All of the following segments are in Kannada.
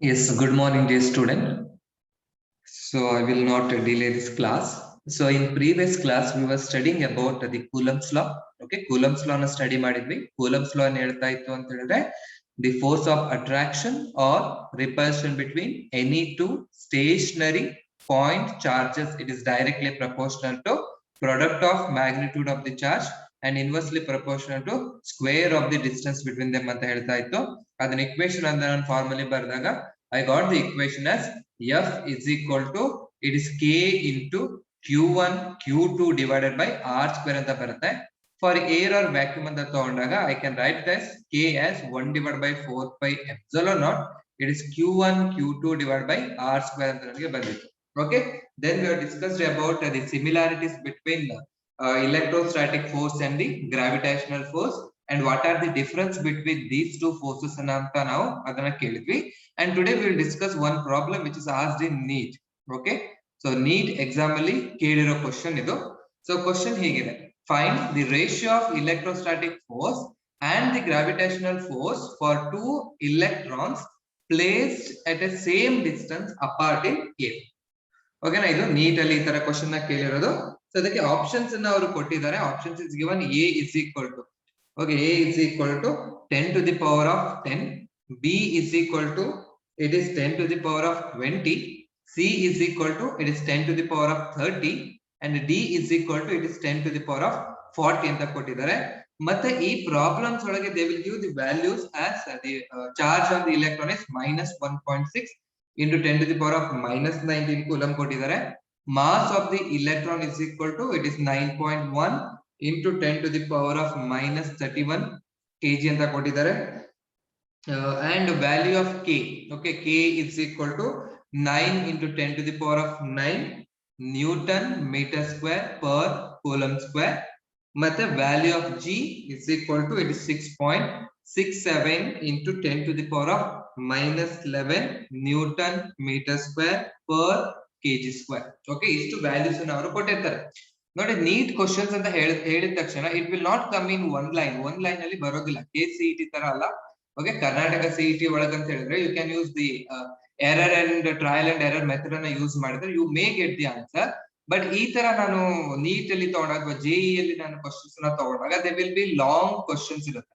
Yes, good morning, dear student. So I will not delay this class. So in previous class, we were studying about the Coulomb's law. Okay, Coulomb's law na study ಮಾಡಿದ್ವಿ. Coulomb's law ಏನು ಹೇಳ್ತಾ ಇತ್ತು ಅಂತ ಹೇಳಿದ್ರೆ the force of attraction or repulsion between any two stationary point charges. It is directly proportional to product of magnitude of the charge and inversely proportional to square of the distance between them ಅಂತ ಹೇಳ್ತಾ ಇತ್ತು. ಅದನ್ನ equation ಅಂತ ನಾನು ಫಾರ್ಮಲಿ ಬರೆದಾಗ I got the equation as F is equal to it is K into Q1 Q2 divided by R square ಅಂತ ಬರುತ್ತೆ. For air or vacuum ಅಂತ ತಗೊಂಡಾಗ I can write this K as 1 divided by 4 pi epsilon naught. It is Q1 Q2 divided by R square ಅಂತ ನನಗೆ ಬಂದಿತ್ತು. Okay. Then we have discussed about the similarities between electrostatic force and the gravitational force. And what are the difference between these two forces ಅಂತ ನಾವು ಅದನ್ನ ಕೇಳಿದ್ವಿ. And today we will discuss one problem which is asked in NEET. Okay, so NEET exam ಅಲ್ಲಿ ಕೇಳಿರೋ question ಇದು. So question ಹೀಗಿದೆ: find the ratio of electrostatic force and the gravitational force for two electrons placed at a same distance apart in A. Okay na, ಇದು NEET ಅಲ್ಲಿ ಈ ತರ question ನ ಕೇಳಿರೋದು. So ಅದಕ್ಕೆ options ಅನ್ನ ಅವರು ಕೊಟ್ಟಿದ್ದಾರೆ. Options is given: A is equal to A is equal to 10 to the power of 10, B is equal to it is 10 to the power of 20, C is equal to it is 10 to the power of 30, and D is equal to it is 10 to the power of 40 ಅಂತ ಕೊಟ್ಟಿದ್ದಾರೆ. ಮತ್ತೆ ಈ ಪ್ರಾಬ್ಲಮ್ಸ್ ಒಳಗೆ they will give the values as the charge on the electron is -1.6 into 10 to the power of -19 coulomb ಕೊಟ್ಟಿದ್ದಾರೆ. Mass of the electron is equal to it is 9.1 into 10 to the power of -31 kg ಅಂತ ಕೊಟ್ಟಿದ್ದಾರೆ. And value of K, okay, K is equal to 9 into 10 to the power of 9 Newton meter square per coulomb square. But the value of G is equal to it is 6.67 into 10 to the power of -11 Newton meter square per kg square. Okay, ಇಷ್ಟು ವ್ಯಾಲ್ಯೂಸ್ ಅನ್ನು ಅವರು ಕೊಟ್ಟಿರ್ತಾರೆ. ನೋಡಿ, ನೀಟ್ ಕ್ವಶನ್ಸ್ ಅಂತ ಹೇಳಿದ ತಕ್ಷಣ it will not come in one line ಅಲ್ಲಿ ಬರೋದಿಲ್ಲ. KCET ತರ ಅಲ್ಲ. ಓಕೆ, ಕರ್ನಾಟಕ CET ಒಳಗಂತ ಹೇಳಿದ್ರೆ you can use the error and trial and error method ಅನ್ನ ಯೂಸ್ ಮಾಡಿದ್ರೆ you may get the answer. But ಈ ತರ ನಾನು ನೀಟ್ ಅಲ್ಲಿ ತಗೊಂಡಾಗ ಅಥವಾ JEE ಅಲ್ಲಿ ನಾನು ಕ್ವಶನ್ಸ್ ನ ತಗೊಂಡಾಗ they will be long questions ಇರುತ್ತೆ.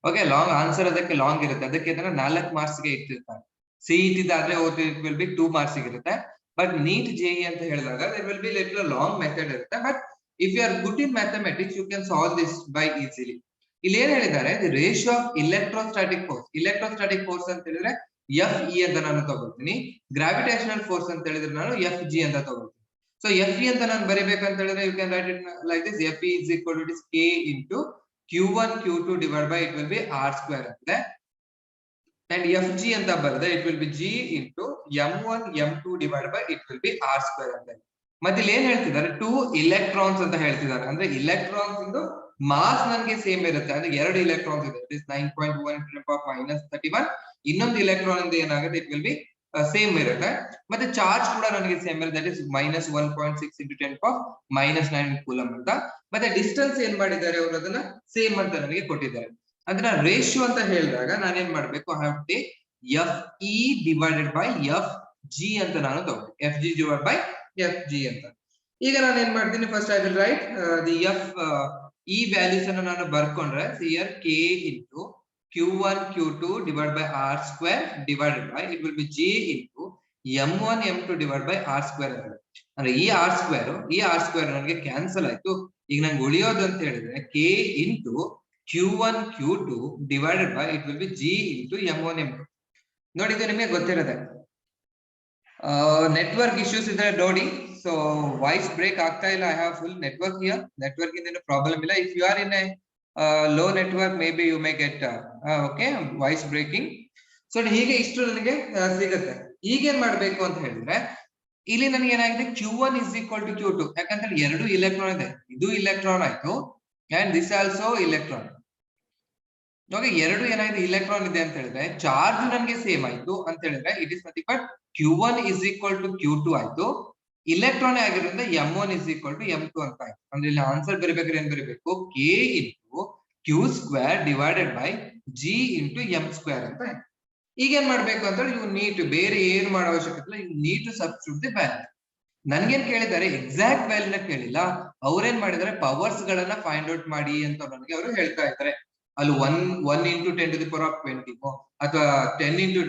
ಓಕೆ, ಲಾಂಗ್ ಆನ್ಸರ್ ಅದಕ್ಕೆ ಲಾಂಗ್ ಇರುತ್ತೆ. ಅದಕ್ಕೆ 4 ಮಾರ್ಕ್ಸ್ ಗೆ ಇಟ್ಟಿರ್ತಾರೆ. CET ಆದ್ರೆ ಇಟ್ ವಿಲ್ ಬಿ 2 ಮಾರ್ಕ್ಸ್ ಇರುತ್ತೆ. ಬಟ್ ನೀಟ್ JEE ಅಂತ ಹೇಳಿದಾಗ there will be little long method ಇರುತ್ತೆ. But if you are good in mathematics you can solve this by easily. ಇಲ್ಲಿ ಏನ್ ಹೇಳಿದ್ದಾರೆ, the ratio of electrostatic force ಅಂತ ಹೇಳಿದ್ರೆ FE ಅಂತ ನಾನು ತಗೊಳ್ತೀನಿ. ಗ್ರಾವಿಟೇಷನಲ್ ಫೋರ್ಸ್ ಅಂತ ಹೇಳಿದ್ರೆ ನಾನು FG ಅಂತ ತಗೊಳ್ತೀನಿ. ಸೊ FE ಅಂತ ನಾನು ಬರೀಬೇಕಂತ ಹೇಳಿದ್ರೆ you can write it like this: FE is equal to K into Q1 Q2 divided by it will be R square ಅಂತ. And FG ಅಂತ ಬರೆದ್ರೆ it will be G into M1 M2 divided by it will be R square ಅಂತ. ಮತ್ತೆ ಇಲ್ಲಿ ಏನ್ ಹೇಳ್ತಿದ್ದಾರೆ, 2 electrons ಅಂತ ಹೇಳ್ತಿದ್ದಾರೆ. ಅಂದ್ರೆ electrons ಇಂದು ಮಾಸ್ ನನಗೆ ಸೇಮ್ ಇರುತ್ತೆ. ಅಂದ್ರೆ 2 electrons ಇದೆ, it is 9.1 into 10 power -31. ಇನ್ನೊಂದು electron ಇಂದ ಏನಾಗುತ್ತೆ, it will be ಸೇಮ್ ಇರುತ್ತೆ. ಮತ್ತೆ ಚಾರ್ಜ್ ಕೂಡ ನನಗೆ ಸೇಮ್ ಇರುತ್ತೆ, that is -1.6 into 10 power -9 coulomb ಅಂತ. ಮತ್ತೆ ಡಿಸ್ಟೆನ್ಸ್ ಏನ್ ಮಾಡಿದ್ದಾರೆ ಅವರು, ಅದನ್ನ ಸೇಮ್ ಅಂತ ನನಗೆ ಕೊಟ್ಟಿದ್ದಾರೆ. ಅಂದ್ರೆ ರೇಷಿಯೋ ಅಂತ ಹೇಳಿದಾಗ ನಾನು ಏನ್ ಮಾಡ್ಬೇಕು, I have to take FE divided by FG ಅಂತ ನಾನು ತಗೊಂಡೆ. FG divided by FG ಅಂತ. ಈಗ ನಾನು ಏನ್ ಮಾಡ್ತೀನಿ, first I will write the ಈ ವ್ಯಾಲ್ಯೂಸ್ ಅನ್ನು ನಾನು ಬರ್ಕೊಂಡ್ರೆ here K into Q1 Q2 divided by R square divided by it will be G into M1 M2 divided by R square ಅಂತ. ಅಂದ್ರೆ ಈ R square ನನಗೆ ಕ್ಯಾನ್ಸಲ್ ಆಯ್ತು. ಈಗ ನಂಗೆ ಉಳಿಯೋದು ಅಂತ ಹೇಳಿದ್ರೆ K into Q1 Q2 divided by it will be G into M1 M2. ನೋಡಿ, ಇದು ನಿಮಗೆ ಗೊತ್ತಿರುತ್ತೆ. ನೆಟ್ವರ್ಕ್ ಇಶ್ಯೂಸ್ ಇದೆ ನೋಡಿ. ಸೊ ವಾಯ್ಸ್ ಬ್ರೇಕ್ ಆಗ್ತಾ ಇಲ್ಲ. I have full network here. Network ಇಂದ ಪ್ರಾಬ್ಲಮ್ ಇಲ್ಲ. If you are in a low network maybe you may get okay voice breaking. So ಹೀಗೆ ಇಷ್ಟು ನನಗೆ ಸಿಗುತ್ತೆ. ಈಗೇನ್ ಮಾಡ್ಬೇಕು ಅಂತ ಹೇಳಿದ್ರೆ, ಇಲ್ಲಿ ನನಗೆ ಏನಾಗಿದೆ, Q1 is equal to Q2. ಯಾಕಂದ್ರೆ 2 ಇಲೆಕ್ಟ್ರಾನ್ ಇದೆ. ಇದು ಇಲೆಕ್ಟ್ರಾನ್ ಆಯ್ತು ಅಂಡ್ ದಿಸ್ ಆಲ್ಸೋ ಇಲೆಕ್ಟ್ರಾನ್. ನೋಡಿ, 2 ಏನಾಗಿದೆ, ಇಲೆಕ್ಟ್ರಾನ್ ಇದೆ ಅಂತ ಹೇಳಿದ್ರೆ ಚಾರ್ಜ್ ನನಗೆ ಸೇಮ್ ಆಯ್ತು ಅಂತ ಹೇಳಿದ್ರೆ it is nothing but Q1 is equal to Q2 ಆಯ್ತು. ಇಲೆಕ್ಟ್ರಾನ್ ಆಗಿರೋದ್ರಿಂದ M1 is equal to M2 ಅಂತ ಆಯ್ತು. ಅಂದ್ರೆ ಇಲ್ಲಿ ಆನ್ಸರ್ ಬರೀಬೇಕಾದ್ರೆ ಏನ್ ಬರೀಬೇಕು, K into Q square divided by G into M square ಅಂತ ಆಯ್ತು. ಈಗ ಏನ್ ಮಾಡ್ಬೇಕು ಅಂತ ಹೇಳಿ ಯು ನೀಡ್ ಬೇರೆ ಏನು ಮಾಡೋ ಅವಶ್ಯಕತೆ ಇಲ್ಲ, you need to substitute the value. ನನ್ಗೇನ್ ಕೇಳಿದ್ದಾರೆ ಎಕ್ಸಾಕ್ಟ್ ವ್ಯಾಲ್ಯೂನ ಕೇಳಿಲ್ಲ, ಅವ್ರೇನ್ ಮಾಡಿದಾರೆ ಪವರ್ಸ್ ಗಳನ್ನ ಫೈಂಡ್ ಔಟ್ ಮಾಡಿ ಅಂತ ನನಗೆ ಅವರು ಹೇಳ್ತಾ ಇದ್ದಾರೆ. ಅಲ್ಲಿ 1 into 10 to the power of 20 ಅಥವಾ 10 into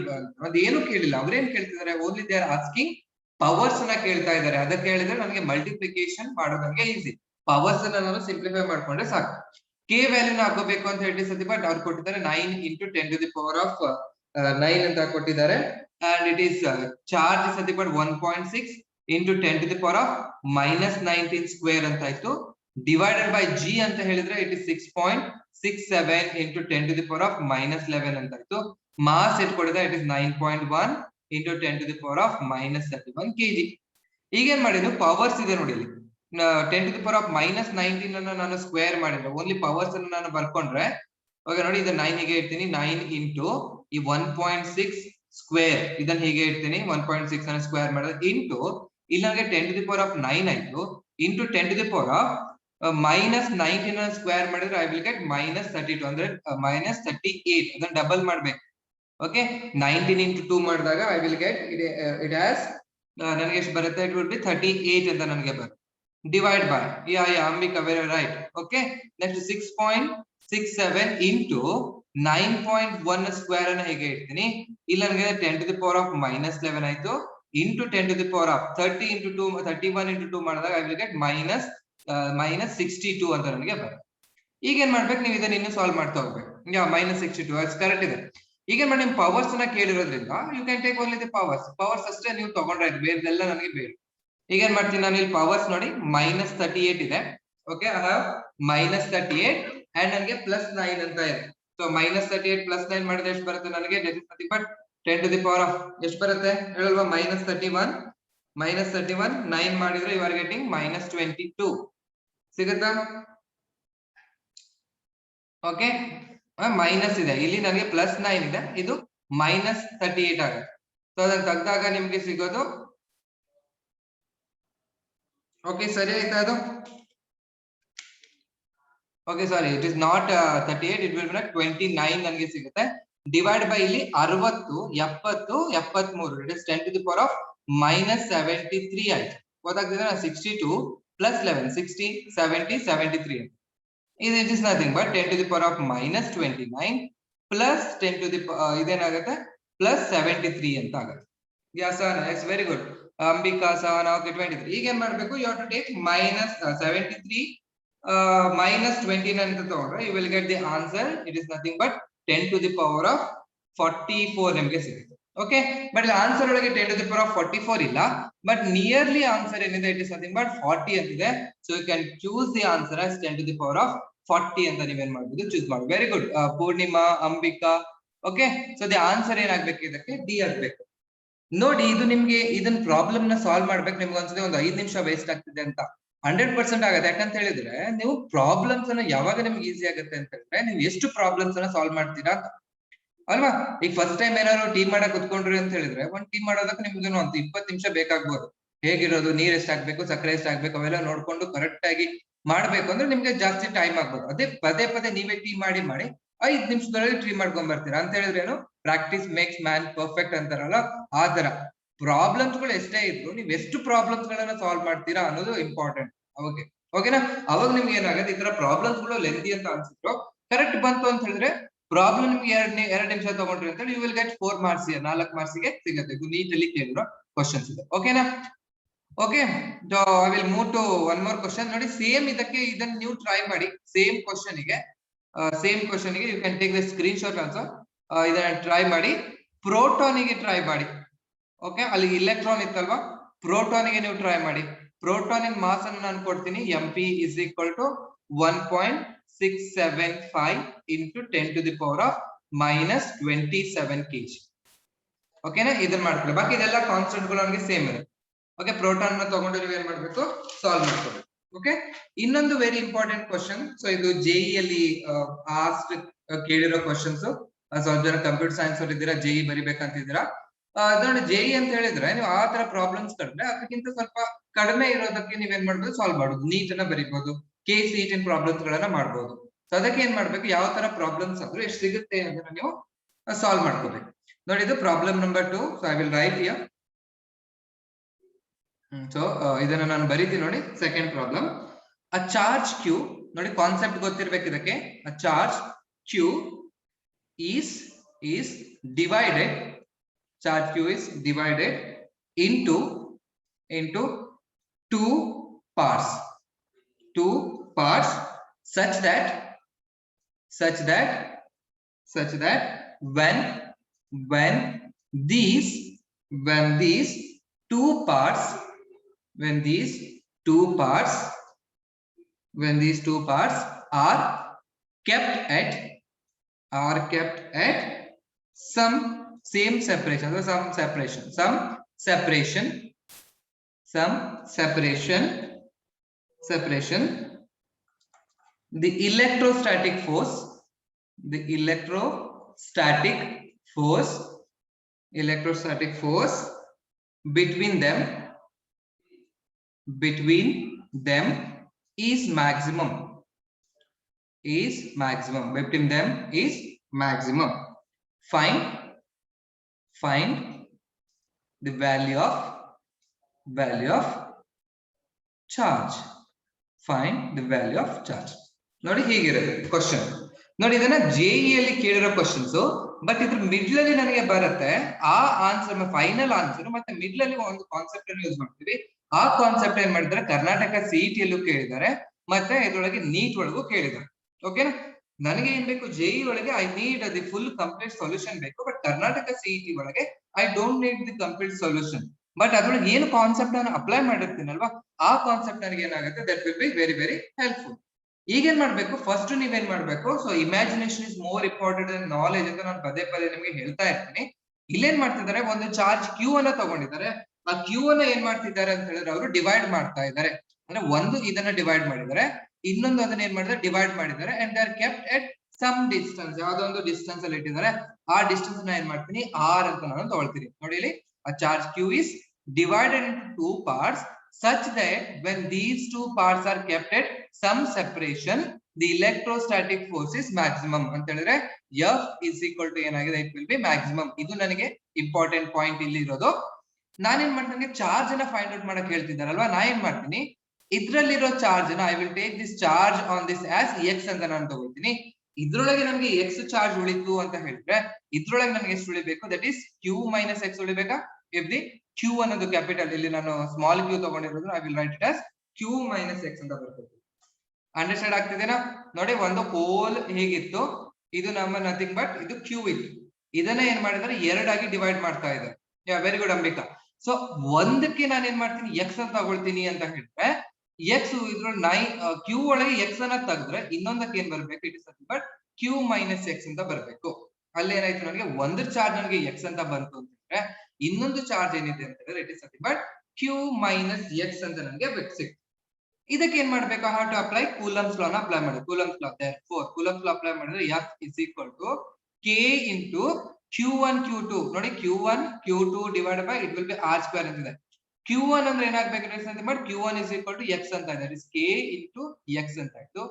ಅದೇನು ಕೇಳಿಲ್ಲ, ಅವ್ರೇನ್ ಕೇಳ್ತಿದ್ದಾರೆ only they are asking powers ನ ಕೇಳ್ತಾ ಇದ್ದಾರೆ. ಅದಕ್ಕೆ ಹೇಳಿದ್ರೆ ನನಗೆ ಮಲ್ಟಿಪ್ಲಿಕೇಶನ್ ಮಾಡೋದು ನನಗೆ ಈಸಿ, ಪವರ್ಸ್ ಅನ್ನ ನಾನು ಸಿಂಪ್ಲಿಫೈ ಮಾಡ್ಕೊಂಡ್ರೆ ಸಾಕು. ಕೆ ವ್ಯಾಲ್ಯೂನ ಹಾಕೋಬೇಕು ಅಂತ ಹೇಳಿ ಸತಿ ಬಟ್ ಅವ್ರು ಕೊಟ್ಟಿದ್ದಾರೆ 9 into 10 to the power of 9 ಅಂತ ಕೊಟ್ಟಿದ್ದಾರೆ. ಅಂಡ್ ಇಟ್ ಈಸ್ ಚಾರ್ಜ್ ಸತಿ but 1.6 into 10 to the power of -19 square ಅಂತ ಆಯ್ತು. ಡಿವೈಡೆಡ್ ಬೈ ಜಿ ಅಂತ ಹೇಳಿದ್ರೆ it is 6.67 into 10 to the power of -11 ಅಂತ ಆಯ್ತು. ಮಾಸ್ ಇಟ್ಕೊಂಡಿದ್ರೆ it is 9.1 into 10 to the power of -31 kg. ಈಗ ಏನ್ ಮಾಡಿದ್ರು ಪವರ್ಸ್ ಇದೆ ನೋಡಿ, ಇಲ್ಲಿ 10 to the power of -19 ಅನ್ನ ನಾನು ಸ್ಕ್ವೇರ್ ಮಾಡಿದ್ರೆ ಓನ್ಲಿ ಪವರ್ಸ್ ಅನ್ನು ನಾನು ಬರ್ಕೊಂಡ್ರೆ ಓಕೆ ನೋಡಿ, ಇದು 9 ಹೀಗೆ ಇಡ್ತೀನಿ, 9 into ಈ 1.6 ಸ್ಕ್ವೇರ್ ಇದನ್ನ ಹೀಗೆ ಇಡ್ತೀನಿ, 1.6 ಅನ್ನ ಸ್ಕ್ವೇರ್ ಮಾಡಿದ್ರೆ ಇಂಟು ಇಲ್ಲಿ ನನಗೆ 10 to the power of 9 ಆಯ್ತು, into 10 to the power of -19 ಅನ್ನ ಸ್ಕ್ವೇರ್ ಮಾಡಿದ್ರೆ ಐ ವಿಲ್ ಗೆಟ್ -32 ಅಂದ್ರೆ -38. ಅದನ್ನ ಡಬಲ್ ಮಾಡ್ಬೇಕು. ಓಕೆ 19 into 2 ಮಾಡಿದಾಗ I will get it has ನನಗೆ ಎಷ್ಟು ಬರುತ್ತೆ, ಇಟ್ ವಿಲ್ ಬಿ 38 ಅಂತ ನನಗೆ ಬರುತ್ತೆ. Divide by Ambika very right. Okay next 6.67 into 9.1 square ಅನ್ನ ಹೇಗೆ ಇಡ್ತೀನಿ, ಇಲ್ಲಿ ನನಗೆ 10 to the power of -11 ಆಯ್ತು, into 10 to the power of 30 into 2 31 into 2 ಮಾಡಿದಾಗ ಐ ವಿಲ್ ಗೆಟ್ -62 ಅಂತ ನನಗೆ ಬರುತ್ತೆ. ಈಗ ಏನ್ ಮಾಡ್ಬೇಕು, ನೀವು ಇದನ್ನ ಇನ್ನು ಸಾಲ್ವ್ ಮಾಡ್ತಾ ಹೋಗ್ಬೇಕು. -62 ಕರೆಕ್ಟ್ ಇದೆ. ಈಗ ಮಾಡಿ ನಿಮ್ ಪವರ್ಸ್ ನ ಕೇಳಿರೋದ್ರಿಂದ you can take only the powers ಅಷ್ಟೇ ನೀವು ತಗೊಂಡ್ರೆ ಬೇರೆದೆಲ್ಲ ನನಗೆ ಬೇಡ. ಈಗ ಏನ್ ಮಾಡ್ತೀನಿ ನಾನು, ಇಲ್ಲಿ ಪವರ್ಸ್ ನೋಡಿ -38 ಇದೆ. ಓಕೆ ಐ ಹ್ಯಾವ್ -38 ಅಂಡ್ ನನಗೆ +9 ಅಂತ ಇದೆ. ಸೊ -38 +9 ಮಾಡಿದ್ರೆ ಎಷ್ಟು ಬರುತ್ತೆ ನನಗೆ, but 10 to the power of ಎಷ್ಟು ಬರುತ್ತೆ ಹೇಳಲ್ವಾ, -31 9 ಮಾಡಿದ್ರೆ ಯು ಆರ್ ಗೆಟಿಂಗ್ -22 ಸಿಗುತ್ತಾ. ಓಕೆ ಮೈನಸ್ ಇದೆ, ಇಲ್ಲಿ ನನಗೆ +9 ಇದೆ, ಇದು -38 ಆಗುತ್ತೆ. ಸೊ ಅದನ್ನ ತೆಗೆದಾಗ ನಿಮ್ಗೆ ಸಿಗೋದು ಓಕೆ ಸರಿ ಆಯ್ತಾ ಅದು. Okay sorry it is not 38, it will B 29 ನನಗೆ ಸಿಗುತ್ತೆ. ಡಿವೈಡ್ ಬೈ ಇಲ್ಲಿ 60 70 73 it is 10 to the power of -73 ಆಯ್ತು. ಗೊತ್ತಾಗ್ತಿದೆ 62 + 11 60 70 73 it is nothing but 10 to the power of -29 plus 10 to the ಇದೇನಾಗುತ್ತೆ +73 ಅಂತ ಆಗುತ್ತೆ. yes sir, it's very good Ambika ಸಹ ನಾವು 23. ಈಗ ಏನ್ ಮಾಡ್ಬೇಕು, you have to take -73 -29 ಅಂತ ತಗೊಂಡ್ರೆ you will get the answer, it is nothing but 10 to the power of 44 ನಿಮಗೆ ಸಿಗುತ್ತೆ. ಓಕೆ ಬಟ್ ಇಲ್ಲಿ ಆನ್ಸರ್ ಒಳಗೆ 10 to the power of 44 ಇಲ್ಲ, ಬಟ್ ನಿಯರ್ಲಿ ಆನ್ಸರ್ ಏನಿದೆ ಇಟ್ ಇಸ್ ನಥಿಂಗ್ ಬಟ್ 40 ಅಂತಿದೆ. So you can choose the answer as 10 to the power of 40 ಅಂತ ನೀವೇನ್ ಮಾಡ್ಬೋದು, ಚೂಸ್ ಮಾಡಿ. Very good Poornima, Ambika. Okay so the answer ಏನಾಗ್ಬೇಕು, ಇದಕ್ಕೆ ಡಿ ಆಗ್ಬೇಕು. ನೋಡಿ ಇದು ನಿಮ್ಗೆ ಇದನ್ನ ಪ್ರಾಬ್ಲಮ್ ನ ಸಾಲ್ವ್ ಮಾಡ್ಬೇಕು, ನಿಮ್ಗೆ ಅನ್ಸುತ್ತೆ ಒಂದು 5 ನಿಮಿಷ ವೇಸ್ಟ್ ಆಗ್ತಿದೆ ಅಂತ. 100% ಆಗುತ್ತೆ. ಯಾಕಂತ ಹೇಳಿದ್ರೆ ನೀವು ಪ್ರಾಬ್ಲಮ್ಸ್ ಅನ್ನ ಯಾವಾಗ ನಿಮ್ಗೆ ಈಸಿ ಆಗುತ್ತೆ ಅಂತ ಹೇಳಿದ್ರೆ ನೀವು ಎಷ್ಟು ಪ್ರಾಬ್ಲಮ್ಸ್ ಅನ್ನ ಸಾಲ್ವ್ ಮಾಡ್ತೀರಾ ಅಂತ ಅಲ್ವಾ. ಈಗ ಫಸ್ಟ್ ಟೈಮ್ ಏನಾದ್ರು ಟೀಮ್ ಮಾಡಕ್ ಕುತ್ಕೊಂಡ್ರಿ ಅಂತ ಹೇಳಿದ್ರೆ ಒಂದ್ ಟೀಮ್ ಮಾಡೋದಕ್ಕೆ ನಿಮ್ಗೆ ಒಂದು 20 ನಿಮಿಷ ಬೇಕಾಗ್ಬೋದು. ಹೇಗಿರೋದು, ನೀರ್ ಎಷ್ಟ್ ಹಾಕ್ಬೇಕು, ಸಕ್ಕರೆ ಎಷ್ಟ್ ಹಾಕ್ಬೇಕು ಅವೆಲ್ಲ ನೋಡ್ಕೊಂಡು ಕರೆಕ್ಟ್ ಆಗಿ ಮಾಡ್ಬೇಕು ಅಂದ್ರೆ ನಿಮ್ಗೆ ಜಾಸ್ತಿ ಟೈಮ್ ಆಗ್ಬೋದು. ಅದೇ ಪದೇ ನೀವೇ ಟೀಮ್ ಮಾಡಿ 5 ನಿಮಿಷದೊಳಗೆ ಟೀಮ್ ಮಾಡ್ಕೊಂಡ್ ಬರ್ತೀರಾ ಅಂತ ಹೇಳಿದ್ರೆ ಏನು, ಪ್ರಾಕ್ಟೀಸ್ ಮೇಕ್ಸ್ ಮ್ಯಾನ್ ಪರ್ಫೆಕ್ಟ್ ಅಂತಾರಲ್ಲ ಆ ತರ. ಪ್ರಾಬ್ಲಮ್ಸ್ ಗಳು ಎಷ್ಟೇ ಇದ್ರು ನೀವು ಎಷ್ಟು ಪ್ರಾಬ್ಲಮ್ಸ್ ಗಳನ್ನ ಸಾಲ್ವ್ ಮಾಡ್ತೀರಾ ಅನ್ನೋದು ಇಂಪಾರ್ಟೆಂಟ್. ಓಕೆ ಓಕೆನಾ, ಅವಾಗ ನಿಮ್ಗೆ ಏನಾಗುತ್ತೆ, ಈ ತರ ಪ್ರಾಬ್ಲಮ್ಸ್ ಗಳು ಲೆಂದಿ ಅಂತ ಅನ್ಸಿದ್ರು ಕರೆಕ್ಟ್ ಬಂತು ಅಂತ ಹೇಳಿದ್ರೆ ಪ್ರಾಬ್ಲಮ್ ನಿಮ್ಗೆ 2 ನಿಮಿಷ ತಗೊಂಡ್ರಿ ಅಂತ ಯು ವಿಲ್ ಗೆಟ್ 4 ಮಾರ್ಕ್ಸ್ 4 ಮಾರ್ಕ್ಸ್ಗೆ ಸಿಗುತ್ತೆ. ನೀಟಲ್ಲಿ ಕೇಳಿರೋ ಕ್ವಶನ್ಸ್ ಇದೆ. ಓಕೆನಾ. Okay I will move to one more question. ನೋಡಿ ಸೇಮ್ ಇದನ್ನ ನೀವು ಟ್ರೈ ಮಾಡಿ. ಸೇಮ್ ಕ್ವಶನ್ ಗೆ you can take the screenshot also. ಇದನ್ನ ಟ್ರೈ ಮಾಡಿ. ಪ್ರೋಟಾನ್ ಗೆ ಟ್ರೈ ಮಾಡಿ. ಓಕೆ ಅಲ್ಲಿ ಇಲೆಕ್ಟ್ರಾನ್ ಇತ್ತಲ್ವಾ, ಪ್ರೋಟಾನ್ ಗೆ ನೀವು ಟ್ರೈ ಮಾಡಿ. ಪ್ರೋಟಾನ್ ಮಾಸ್ ಅನ್ನು ನಾನು ಕೊಡ್ತೀನಿ, mp is equal to 1.675 into 10 to the power of -27 kg. ಓಕೆನಾ, ಇದನ್ನ ಮಾಡ್ಕೊಳ್ಳಿ. ಬಾಕಿ ಇದೆಲ್ಲ ಕಾನ್ಸ್ಟೆಂಟ್ ಗಳು ನಮಗೆ ಸೇಮ್ ಇದೆ. ಓಕೆ ಪ್ರೋಟಾನ್ ನ ತಗೊಂಡು ನೀವು ಏನ್ ಮಾಡ್ಬೇಕು, ಸಾಲ್ವ್ ಮಾಡ್ಕೊಳ್ಳಿ. ಓಕೆ ಇನ್ನೊಂದು ವೆರಿ ಇಂಪಾರ್ಟೆಂಟ್ ಕ್ವಶನ್. ಸೊ ಇದು ಜೆಇ ಅಲ್ಲಿ ಆಸ್ಟ್ ಕೇಳಿರೋ ಕ್ವಶನ್ಸ್. ಸ್ವಲ್ಪ ಜನ ಕಂಪ್ಯೂಟರ್ ಸೈನ್ಸ್ ಅವ್ರು ಇದ್ದೀರಾ, ಜೆಇ ಬರಿಬೇಕಂತಿದ್ದೀರಾ. ನೋಡಿ ಜೆಇ ಅಂತ ಹೇಳಿದ್ರೆ ನೀವು ಆ ತರ ಪ್ರಾಬ್ಲಮ್ಸ್ ಕಂಡ್ರೆ ಅದಕ್ಕಿಂತ ಸ್ವಲ್ಪ ಕಡಿಮೆ ಇರೋದಕ್ಕೆ ನೀವೇನ್ ಮಾಡ್ಬೋದು, ಸಾಲ್ವ್ ಮಾಡೋದು. ನೀಟ್ ಅನ್ನ ಬರಿಬಹುದು, KCET ಪ್ರಾಬ್ಲಮ್ಸ್ ಗಳನ್ನ ಮಾಡ್ಬೋದು. ಸೊ ಅದಕ್ಕೆ ಏನ್ ಮಾಡ್ಬೇಕು, ಯಾವ ತರ ಪ್ರಾಬ್ಲಮ್ಸ್ ಆದ್ರೂ ಎಷ್ಟು ಸಿಗುತ್ತೆ ಅದನ್ನ ನೀವು ಸಾಲ್ವ್ ಮಾಡ್ಕೋಬೇಕು. ನೋಡಿ ಇದು problem number 2. So I will write here. So ಇದನ್ನ ನಾನು ಬರೀತೀನಿ ನೋಡಿ. Second problem, a charge Q, ನೋಡಿ ಕಾನ್ಸೆಪ್ಟ್ ಗೊತ್ತಿರ್ಬೇಕು ಇದಕ್ಕೆ. A charge Q is divided, charge q is divided into two parts such that when these two parts are kept at some same separation, so some separation, the electrostatic force between them is maximum. Between them is maximum. Find the value of charge. Find the value of charge. ನೋಡಿ ಹೀಗಿರುತ್ತೆ ಕ್ವಶನ್. ನೋಡಿ ಇದನ್ನ JEE ಅಲ್ಲಿ ಕೇಳಿರೋ ಕ್ವಶನ್ಸ್, ಬಟ್ ಇದ್ರ ಮಿಡ್ಲ್ ಅಲ್ಲಿ ನನಗೆ ಬರುತ್ತೆ ಆ ಆನ್ಸರ್, ಫೈನಲ್ ಆನ್ಸರ್, ಮತ್ತೆ ಮಿಡ್ಲ್ ಅಲ್ಲಿ ಒಂದು ಕಾನ್ಸೆಪ್ಟ್ ಅನ್ನು ಯೂಸ್ ಮಾಡ್ತೀವಿ. ಆ ಕಾನ್ಸೆಪ್ಟ್ ಏನ್ ಮಾಡಿದ್ರೆ ಕರ್ನಾಟಕ CET ಯಲ್ಲೂ ಕೇಳಿದ್ದಾರೆ, ಮತ್ತೆ ಇದ್ರೊಳಗೆ ನೀಟ್ ಒಳಗೂ ಕೇಳಿದ್ದಾರೆ. ಓಕೆನಾ? ನನಗೆ ಏನ್ ಬೇಕು, JEE ಒಳಗೆ I need the full complete solution ಬೇಕು, ಬಟ್ ಕರ್ನಾಟಕ CET ಒಳಗೆ I don't need the complete solution. But ಅದ್ರೊಳಗೆ ಏನು ಕಾನ್ಸೆಪ್ಟ್ ಅನ್ನು ಅಪ್ಲೈ ಮಾಡಿರ್ತೀನಲ್ವಾ, ಆ ಕಾನ್ಸೆಪ್ಟ್ ನನಗೆ ಏನಾಗುತ್ತೆ, that will be very very helpful. ಈಗ ಏನ್ ಮಾಡ್ಬೇಕು, ಫಸ್ಟ್ ನೀವೇನ್ ಮಾಡ್ಬೇಕು, so imagination is more important than knowledge ಅಂತ ನಾನು ಪದೇ ನಿಮಗೆ ಹೇಳ್ತಾ ಇರ್ತೀನಿ. ಇಲ್ಲೇನ್ ಮಾಡ್ತಿದ್ದಾರೆ, ಒಂದು ಚಾರ್ಜ್ ಕ್ಯೂ ಅನ್ನ ತಗೊಂಡಿದ್ದಾರೆ. ಆ ಕ್ಯೂ ಅನ್ನ ಏನ್ ಮಾಡ್ತಿದ್ದಾರೆ ಅಂತ ಹೇಳಿದ್ರೆ ಅವರು ಡಿವೈಡ್ ಮಾಡ್ತಾ ಇದ್ದಾರೆ. ಅಂದ್ರೆ ಒಂದು ಇದನ್ನ ಡಿವೈಡ್ ಮಾಡಿದ್ದಾರೆ, ಇನ್ನೊಂದು ಅದನ್ನ ಏನ್ ಮಾಡಿದ್ದಾರೆ, ಡಿವೈಡ್ ಮಾಡಿದ್ದಾರೆ. And they are kept at some distance, ಯಾವ್ದೋ ಒಂದು ಡಿಸ್ಟೆನ್ಸ್ ಅಲ್ಲಿ ಇಟ್ಟಿದ್ದಾರೆ. ಆ ಡಿಸ್ಟೆನ್ಸ್ ನ ಏನ್ ಮಾಡ್ತೀನಿ, r ಅಂತ ನಾನು ತಗೊಳ್ತೀನಿ. ನೋಡಿ ಇಲ್ಲಿ, a charge q is divided into two parts such that when these two parts are kept at some separation, the electrostatic force is maximum ಅಂತ ಹೇಳಿದ್ರೆ F is equal to ಏನಾಗಿದೆ, it will be maximum. ಇದು ನನಗೆ ಇಂಪಾರ್ಟೆಂಟ್ ಪಾಯಿಂಟ್ ಇಲ್ಲಿ ಇರೋದು. ನಾನೇನ್ ಮಾಡ್ತೀನಿ, ಚಾರ್ಜ್ ಅನ್ನ ಫೈಂಡ್ ಔಟ್ ಮಾಡಕ್ ಹೇಳ್ತಿದ್ದಾರಲ್ವಾ, ನಾ ಏನ್ ಮಾಡ್ತೀನಿ, ಇದ್ರಲ್ಲಿರೋ ಚಾರ್ಜ್ ನ I will take this charge on this as x ಅಂತ ನಾನು ತಗೊಳ್ತೀನಿ. ಇದ್ರೊಳಗೆ ನನಗೆ x ಚಾರ್ಜ್ ಉಳಿತು ಅಂತ ಹೇಳಿದ್ರೆ ಇದ್ರೊಳಗೆ ನನಗೆ ಎಷ್ಟು ಉಳಿಬೇಕು, that is q minus x ಉಳಿಬೇಕಾ. ಇಫ್ ದಿ q ಅನ್ನೋದು ಕ್ಯಾಪಿಟಲ್, ಇಲ್ಲಿ ನಾನು ಸ್ಮಾಲ್ q ತಗೊಂಡಿರೋದು, I will write it as q minus x ಅಂತ ಬರ್ತೀನಿ. ಅಂಡರ್ಸ್ಟ್ಯಾಂಡ್ ಆಗ್ತಿದೆನಾ? ನೋಡಿ, ಒಂದು ಹೋಲ್ ಹೇಗಿತ್ತು, ಇದು ನಮ್ಮ ನಥಿಂಗ್ ಬಟ್ ಇದು q ಇತ್ತು. ಇದನ್ನ ಏನ್ ಮಾಡಿದ್ರೆ ಎರಡಾಗಿ ಡಿವೈಡ್ ಮಾಡ್ತಾ ಇದ್ದಾರೆ. Very good Ambika. ಸೊ ಒಂದಕ್ಕೆ ನಾನು ಏನ್ ಮಾಡ್ತೀನಿ, x ಅಂತ ತಗೊಳ್ತೀನಿ ಅಂತ ಹೇಳಿದ್ರೆ x ಇದ್ರೊಳಗೆ q ಒಳಗೆ x ಅನ್ನ ತೆಗೆದ್ರೆ ಇನ್ನೊಂದಕ್ಕೆ ಏನ್ ಬರ್ಬೇಕು, it is nothing but q minus x ಅಂತ ಬರ್ಬೇಕು. ಅಲ್ಲಿ ಏನಾಯ್ತು, ನನಗೆ ಒಂದು ಚಾರ್ಜ್ ನನಗೆ x ಅಂತ ಬಂತು ಅಂತ ಹೇಳಿದ್ರೆ ಇನ್ನೊಂದು ಚಾರ್ಜ್ ಏನಿದೆ ಅಂತ ಹೇಳಿದ್ರೆ it is nothing but q minus x ಅಂತ ನನಗೆ ಸಿಕ್ತು. ಇದಕ್ಕೆ ಏನ್ ಮಾಡ್ಬೇಕು, ಹೌ ಟು ಅಪ್ಲೈ ಕೂಲಂಬ್ಸ್ ಲಾ ನ ಅಪ್ಲೈ ಮಾಡಿ. ಕೂಲಂಬ್ಸ್ ಲಾ, therefore ಕೂಲಂಬ್ಸ್ ಲಾ ಅಪ್ಲೈ ಮಾಡಿದ್ರೆ F is equal to k into q1 q2. ನೋಡಿ, q1 q2 divided by it will be r square ಅಂತಿದೆ. q1 ಅಂದ್ರೆ ಏನಾಗಬೇಕು, but q1 is equal to x ಅಂತ ಇದೆ, it is k into x ಅಂತ ಆಯ್ತು.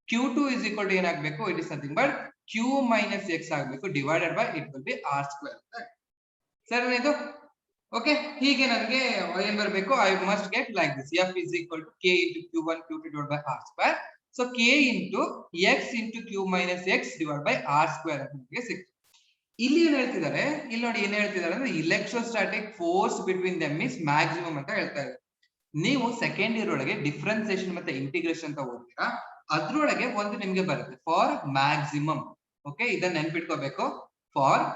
q2 is equal to ಏನಾಗಬೇಕು, it is nothing but q minus x ಆಗಬೇಕು, divided by it will B r square ಅಂತ. ಸರಿ ಇದು ಓಕೆ. ಹೀಗೆ ನನಗೆ ಏನ್ ಬರಬೇಕು, I must get like this, F is equal to k into q1 q2 divided by r square. So k into x into q minus x divided by r square ಅಂತ ನಮಗೆ ಸಿಕ್ತು. ಇಲ್ಲಿ ಏನ್ ಹೇಳ್ತಿದ್ದಾರೆ, ಇಲ್ಲಿ ನೋಡಿ ಏನ್ ಹೇಳ್ತಿದ್ದಾರೆ ಅಂದ್ರೆ electrostatic force between them is maximum ಅಂತ ಹೇಳ್ತಾ ಇದ್ದಾರೆ. ನೀವು ಸೆಕೆಂಡ್ ಇಯರ್ ಒಳಗೆ ಡಿಫ್ರೆನ್ಸಿಯೇಷನ್ ಮತ್ತೆ ಇಂಟಿಗ್ರೇಷನ್ ಅಂತ ಓದ್ತೀರಾ, ಅದ್ರೊಳಗೆ ಒಂದು ನಿಮ್ಗೆ ಬರುತ್ತೆ ಫಾರ್ ಮ್ಯಾಕ್ಸಿಮಮ್. ಓಕೆ, ಇದನ್ನ ನೆನ್ಪಿಟ್ಕೋಬೇಕು. For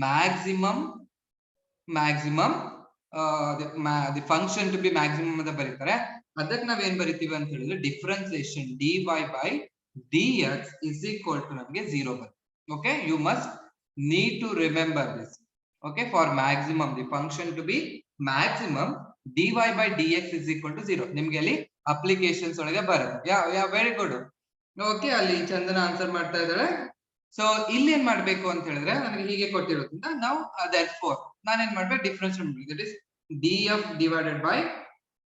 maximum the function to be maximum ಅಂತ ಬರೀತಾರೆ. ಅದಕ್ಕೆ ನಾವೇನ್ ಬರಿತೀವಿ ಅಂತ ಹೇಳಿದ್ರೆ differentiation dy by dx is equal to ನಮಗೆ 0 ಬರುತ್ತೆ. Okay, you must need to remember this. Okay, for maximum the function to be maximum dy by dx is equal to 0. ನಿಮಗೆ ಅಲ್ಲಿ ಅಪ್ಲಿಕೇಶನ್ಸ್ ಒಳಗೆ ಬರುತ್ತೆ. ಯಾ ವೆರಿ ಗುಡ್. ಓಕೆ, ಅಲ್ಲಿ ಚಂದನ ಆನ್ಸರ್ ಮಾಡ್ತಾ ಇದ್ದಾರೆ. ಸೊ ಇಲ್ಲಿ ಏನ್ ಮಾಡ್ಬೇಕು ಅಂತ ಹೇಳಿದ್ರೆ ನನಗೆ ಹೀಗೆ ಕೊಟ್ಟಿರೋದ್ರಿಂದ ನಾವು therefore ನಾನು ಏನ್ ಮಾಡ್ಬೇಕು, ಡಿಫರೆನ್ಸ್ ಮಾಡ್ಬೇಕು, that is df divided by,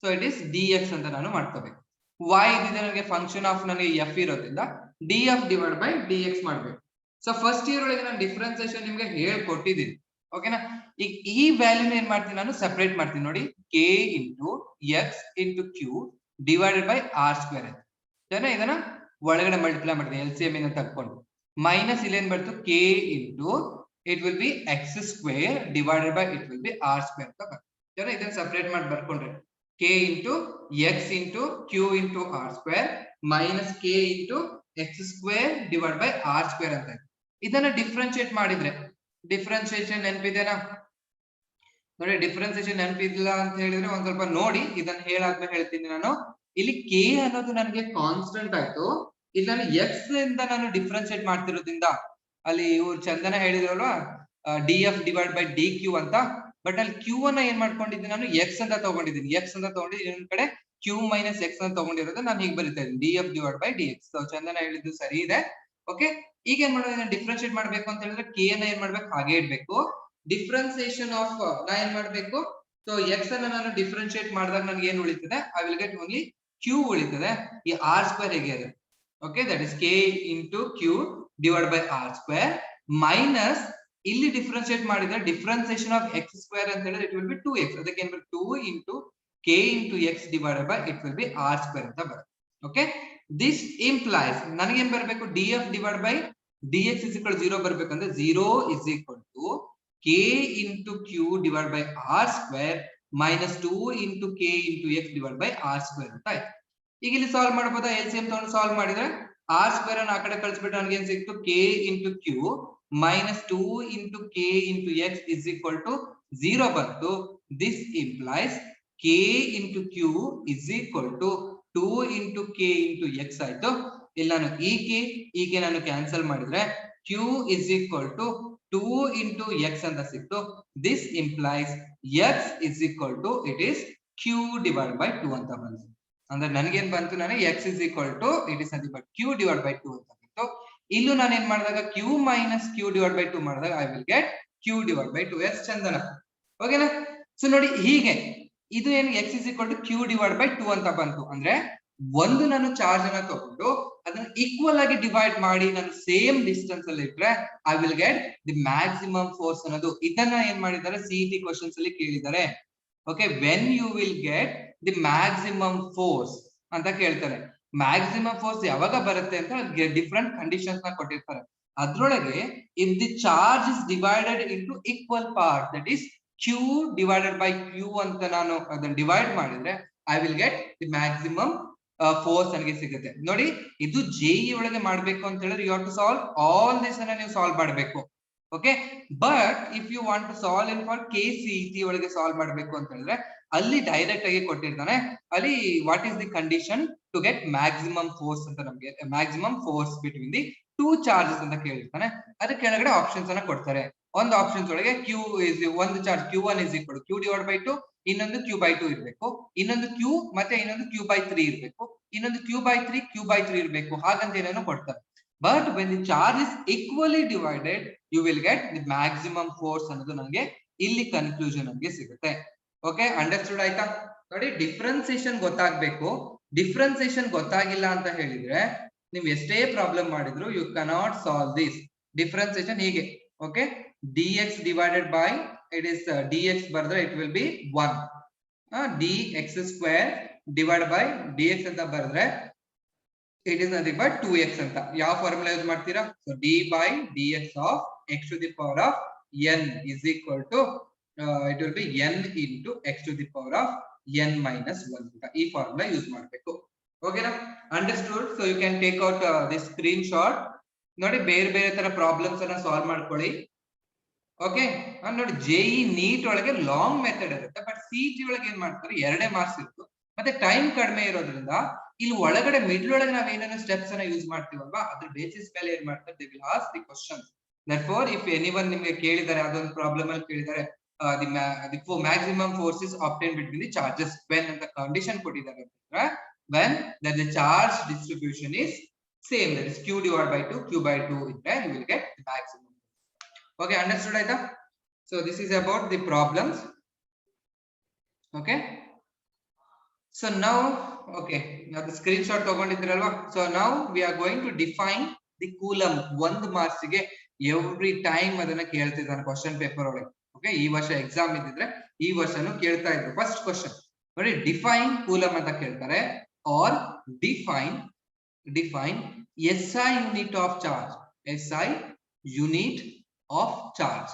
so it is dx ಅಂತ ನಾನು ಮಾಡ್ಕೋಬೇಕು. y ಇದಿದೆ ನನಗೆ ಫಂಕ್ಷನ್ ಆಫ್ ನನಗೆ f ಇರೋದ್ರಿಂದ df divided by dx ಮಾಡ್ಬೇಕು. ಸೊ ಫಸ್ಟ್ ಇಯರ್ ಒಳಗೆ ನಾನು ಡಿಫ್ರೆನ್ಸಿಯೇಷನ್ ನಿಮ್ಗೆ ಹೇಳ್ಕೊಟ್ಟಿದ್ದೀನಿ. ಓಕೆನಾ. ಈಗ ಈ ವ್ಯಾಲ್ಯೂನ ಏನ್ ಮಾಡ್ತೀನಿ ನಾನು ಸೆಪರೇಟ್ ಮಾಡ್ತೀನಿ ನೋಡಿ, k into x into q divided by r square ಅಂತ ಜನ ಇದನ್ನ ಒಳಗಡೆ ಮಲ್ಟಿಪ್ಲೈ ಮಾಡ್ತೀನಿ ಎಲ್ ಸಿ ಎಂ ಇಂದ ತಕ್ಕೊಂಡು. ಮೈನಸ್ ಇಲ್ಲೇನ್ ಬರ್ತು k into it will be x square divided by it will be r square ಅಂತ ಬರ್ತದೆ ಜನ. ಇದನ್ನ ಸೆಪರೇಟ್ ಮಾಡಿ ಬರ್ಕೊಂಡ್ರೆ k into x into q into r square minus k into x square divide by r square ಅಂತ. ಇದನ್ನ ಡಿಫ್ರೆನ್ಶಿಯೇಟ್ ಮಾಡಿದ್ರೆ ಡಿಫ್ರೆನ್ಸಿಯೇಷನ್ ನೆನಪಿದೆನಾ ನೋಡಿ, ಡಿಫ್ರೆನ್ಸಿಯೇಷನ್ ನೆನಪಿದಿಲ್ಲ ಅಂತ ಹೇಳಿದ್ರೆ ಒಂದ್ ಸ್ವಲ್ಪ ನೋಡಿ, ಇದನ್ನ ಹೇಳಾದ್ಮೇಲೆ ಹೇಳ್ತೀನಿ ನಾನು. ಇಲ್ಲಿ ಕೆ ಅನ್ನೋದು ನನಗೆ ಕಾನ್ಸ್ಟೆಂಟ್ ಆಯ್ತು, ಇಲ್ಲಿ ನಾನು ಎಕ್ಸ್ ಇಂದ ನಾನು ಡಿಫ್ರೆನ್ಶಿಯೇಟ್ ಮಾಡ್ತಿರೋದ್ರಿಂದ ಅಲ್ಲಿ ಇವ್ರು ಚಂದನ ಹೇಳಿದ್ರಲ್ವಾ d f divide by d Q ಅಂತ, ಬಟ್ ಅಲ್ಲಿ ಕ್ಯೂ ಅನ್ನ ಏನ್ ಮಾಡ್ಕೊಂಡಿದ್ದೀನಿ ನಾನು ಎಕ್ಸ್ ಅಂತ ತಗೊಂಡಿದ್ದೀನಿ, ಎಕ್ಸ್ ಅಂತ ತಗೊಂಡು ಇನ್ನೊಂದ್ ಕಡೆ ಕ್ಯೂ ಮೈನಸ್ ಎಕ್ಸ್ ಅಂತ ತಗೊಂಡಿರೋದು ನಾನು ಹೀಗೆ ಬರಿತಾ ಇದ್ದೀನಿ d f divide by d x. Chandana ಹೇಳಿದ್ದು ಸರಿ ಇದೆ. ಓಕೆ, ಈಗ ಏನ್ ಮಾಡೋದು, ಡಿಫ್ರೆನ್ಶಿಯೇಟ್ ಮಾಡ್ಬೇಕು ಅಂತ ಹೇಳಿದ್ರೆ ಕೆ ಅನ್ನ ಏನ್ ಮಾಡ್ಬೇಕು ಹಾಗೆ ಇಡ್ಬೇಕು. ಡಿಫ್ರೆನ್ಸಿಯೇಷನ್ ಆಫ್ ನಾ ಏನ್ ಮಾಡ್ಬೇಕು, ಸೊ ಎಕ್ಸ್ ಅನ್ನ ನಾನು ಡಿಫ್ರೆನ್ಶಿಯೇಟ್ ಮಾಡಿದಾಗ ನನಗೆ ಏನ್ ಉಳಿತದೆ, I will get only q ಉಳಿತದೆ. ಈ ಆರ್ ಸ್ಕ್ವೇರ್ ಹೇಗೆ ಇದೆ, okay that is k into q divide by r square minus ಇಲ್ಲಿ ಡಿಫ್ರೆನ್ಶಿಯೇಟ್ ಮಾಡಿದ್ರೆ ಡಿಫ್ರೆನ್ಸಿಯೇಷನ್ ಆಫ್ ಎಕ್ಸ್ ಸ್ಕ್ವೇರ್ ಅಂತ ಹೇಳಿದ್ರೆ ಇಟ್ ವಿಲ್ ಬಿ 2x, ಅದಕ್ಕೆ ಏನ್ ಬೇಕು 2 into k into x divided by it will be r square ಅಂತ ಬರುತ್ತೆ. ಓಕೆ, ದಿಸ್ ಇಂಪ್ಲೈಸ್ ನನಗೇನ್ ಬರಬೇಕು, d f divide by d x is equal 0 ಬರ್ಬೇಕಂದ್ರೆ 0 is equal to k into q divide by r square minus 2 into k into x divide by r square ಅಂತ ಆಯ್ತು. ಈಗ ಇಲ್ಲಿ ಸಾಲ್ವ್ ಮಾಡಬಹುದಾ, ಎಲ್ ಸಿ ಎಂ ತಗೊಂಡು ಸಾಲ್ವ್ ಮಾಡಿದ್ರೆ ಆರ್ ಸ್ಕ್ವೇರ್ ಅನ್ನು ಆ ಕಡೆ ಕಳಿಸ್ಬಿಟ್ಟು ನನಗೆ ಏನ್ ಸಿಕ್ತು, k into q minus 2 into k into x is equal to 0 ಬಂತು. This implies k into q is equal to 2 into k into x ಆಯ್ತು. ಇಲ್ಲಿ ನಾನು ಈ ಕೆ ನಾನು ಕ್ಯಾನ್ಸಲ್ ಮಾಡಿದ್ರೆ q is equal to 2 into x ಅಂತ ಸಿಕ್ತು. This implies x is equal to it is q divide by 2 ಅಂತ ಬಂತು. ಅಂದ್ರೆ ನನಗೇನ್ ಬಂತು, ನನಗೆ x is equal to it is nothing but Q divide by 2 ಅಂತ ಬಂತು. ಇಲ್ಲೂ ನಾನು ಏನ್ ಮಾಡಿದಾಗ Q minus Q divide by 2 ಮಾಡಿದಾಗ I will get Q divide by 2 yes Chandana. ಓಕೆನಾ, ಸೊ ನೋಡಿ ಹೀಗೆ ಇದು ಏನು x is equal to Q divide by 2 ಅಂತ ಬಂತು. ಅಂದ್ರೆ ಒಂದು ನಾನು ಚಾರ್ಜ್ ಅನ್ನ ತಗೊಂಡು ಅದನ್ನ ಈಕ್ವಲ್ ಆಗಿ ಡಿವೈಡ್ ಮಾಡಿ ನಾನು ಸೇಮ್ ಡಿಸ್ಟೆನ್ಸ್ ಅಲ್ಲಿ ಇಟ್ರೆ I will get the maximum force ಅನ್ನೋದು. ಇದನ್ನ ಏನ್ ಮಾಡಿದ್ದಾರೆ ಸಿಇಟಿ ಕ್ವಶನ್ಸ್ ಅಲ್ಲಿ ಕೇಳಿದ್ದಾರೆ. Okay, when you will get the maximum force ಅಂತ ಕೇಳ್ತಾರೆ. ಮ್ಯಾಕ್ಸಿಮಮ್ ಫೋರ್ಸ್ ಯಾವಾಗ ಬರುತ್ತೆ ಅಂತ ಡಿಫ್ರೆಂಟ್ ಕಂಡೀಷನ್ಸ್ ನ ಕೊಟ್ಟಿರ್ತಾರೆ. ಅದ್ರೊಳಗೆ if the charge is divided into equal part that is q divided by q ಅಂತ ನಾನು ಅದನ್ನ ಡಿವೈಡ್ ಮಾಡಿದ್ರೆ I will get the maximum force ನನಗೆ ಸಿಗುತ್ತೆ. ನೋಡಿ, ಇದು ಜೆಇ ಒಳಗೆ ಮಾಡ್ಬೇಕು ಅಂತ ಹೇಳಿದ್ರೆ you have to solve all this ಅನ್ನ ನೀವು ಸಾಲ್ವ್ ಮಾಡಬೇಕು. Okay, but if you want to solve in for KCET ಒಳಗೆ ಸಾಲ್ವ್ ಮಾಡಬೇಕು ಅಂತ ಹೇಳಿದ್ರೆ ಅಲ್ಲಿ ಡೈರೆಕ್ಟ್ ಆಗಿ ಕೊಟ್ಟಿರ್ತಾನೆ, ಅಲ್ಲಿ what is the condition to get maximum force ಅಂತ ನಮಗೆ maximum force between the two charges ಅಂತ ಕೇಳಿರ್ತಾನೆ. ಅದಕ್ಕೆ ಕೆಳಗಡೆ ಆಪ್ಷನ್ಸ್ ಅನ್ನ ಕೊಡ್ತಾರೆ. ಒಂದು ಆಪ್ಷನ್ಸ್ ಒಳಗೆ ಕ್ಯೂ ಇಸ್ ಒಂದು charge Q1 is equal q divide by 2, ಇನ್ನೊಂದು ಕ್ಯೂ ಬೈ 2 ಇರಬೇಕು, ಇನ್ನೊಂದು ಕ್ಯೂ ಮತ್ತೆ ಇನ್ನೊಂದು ಕ್ಯೂ ಬೈ 3 ಇರಬೇಕು, ಇನ್ನೊಂದು ಕ್ಯೂ ಬೈ 3 ಇರಬೇಕು, ಹಾಗಂತ ಏನೇನೋ ಕೊಡ್ತಾರೆ. But when the charge is equally divided you will get the maximum force ಅನ್ನೋದು ನನಗೆ ಇಲ್ಲಿ ಕನ್ಕ್ಲೂಷನ್ ನಮಗೆ ಸಿಗುತ್ತೆ. ಓಕೆ, ಅಂಡರ್ಸ್ಟುಡ್ ಆಯ್ತಾ? ನೋಡಿ, ಡಿಫ್ರೆನ್ಸಿಯೇಷನ್ ಗೊತ್ತಾಗ್ಬೇಕು. ಡಿಫ್ರೆನ್ಸಿಯೇಷನ್ ಗೊತ್ತಾಗಿಲ್ಲ ಅಂತ ಹೇಳಿದ್ರೆ ನೀವು ಎಷ್ಟೇ ಪ್ರಾಬ್ಲಮ್ ಮಾಡಿದ್ರು you cannot solve this. Differentiation ಹೀಗೆ, okay, dx divided by it is dx ಬರೆದ್ರೆ it will be 1, dx square divided by dx ಅಂತ ಬರೆದ್ರೆ it is nothing but 2x ಅಂತ. ಯಾವ ಫಾರ್ಮುಲಾ ಯೂಸ್ ಮಾಡ್ತೀರಾ? so d by dx of x to the power of n is equal to it will be n into x to the power of n minus 1 ಅಂತ ಈ ಫಾರ್ಮುಲಾ ಯೂಸ್ ಮಾಡಬೇಕು. ಓಕೆನಾ, understood? so you can take out this screenshot. ನೋಡಿ, ಬೇರೆ ಬೇರೆ ತರ ಪ್ರಾಬ್ಲಮ್ಸ್ ಅನ್ನ ಸಾಲ್ವ್ ಮಾಡ್ಕೊಳ್ಳಿ. ಓಕೆ, ನೋಡಿ, ಜೆಇ ನೀಟ್ ಒಳಗೆ ಲಾಂಗ್ ಮೆಥಡ್ ಇರುತ್ತೆ, ಬಟ್ ಸಿಇಟಿ ಒಳಗೆ ಏನ್ ಮಾಡ್ತಾರೆ 2 ಮಾರ್ಕ್ಸ್ ಇತ್ತು, ಮತ್ತೆ ಟೈಮ್ ಕಡಿಮೆ ಇರೋದ್ರಿಂದ ಇಲ್ಲಿ ಒಳಗಡೆ ಮಿಡ್ಲ್ ಒಳಗೆ ನಾವ್ ಏನೇನೋ ಸ್ಟೆಪ್ಸ್ ಅನ್ನ ಯೂಸ್ ಮಾಡ್ತೀವಲ್ವಾ, ಅದ್ರ ಬೇಸಿಸ್ ಮೇಲೆ ಏನ್ ಮಾಡ್ತಾರೆ they will ask the questions. therefore if anyone ನಿಮಗೆ ಕೇಳಿದಾರೆ ಅದೊಂದು ಪ್ರಾಬ್ಲಮ್ ಅಲ್ಲಿ ಕೇಳಿದಾರೆ the maximum force is obtained between the charges when ಅಂತ ಕಂಡೀಷನ್ ಕೊಟ್ಟಿದ್ದಾರೆ ಅಂತಂದ್ರೆ when that the charge distribution is same, that is q divided by 2 q by 2 ಇದ್ರೆ you will get the maximum. Okay, understood aita? So this is about the problems. Okay, so now okay, now the screenshot ತಗೊಂಡಿದ್ರಲ್ವಾ, so now we are going to define the coulomb. 1 marks ಗೆ ಎವ್ರಿ ಟೈಮ್ ಅದನ್ನ ಕೇಳ್ತಿದ್ದಾನೆ ಕ್ವಶನ್ ಪೇಪರ್ ಒಳಗೆ. ಓಕೆ, ಈ ವರ್ಷ ಎಕ್ಸಾಮ್ ಇದ್ದಿದ್ರೆ ಈ ವರ್ಷನೂ ಕೇಳ್ತಾ ಇದ್ರು. ಫಸ್ಟ್ ಕ್ವಶನ್ ನೋಡಿ, ಡಿಫೈನ್ ಕೂಲಮ್ ಅಂತ ಕೇಳ್ತಾರೆ, or define SI unit of charge, SI unit of charge.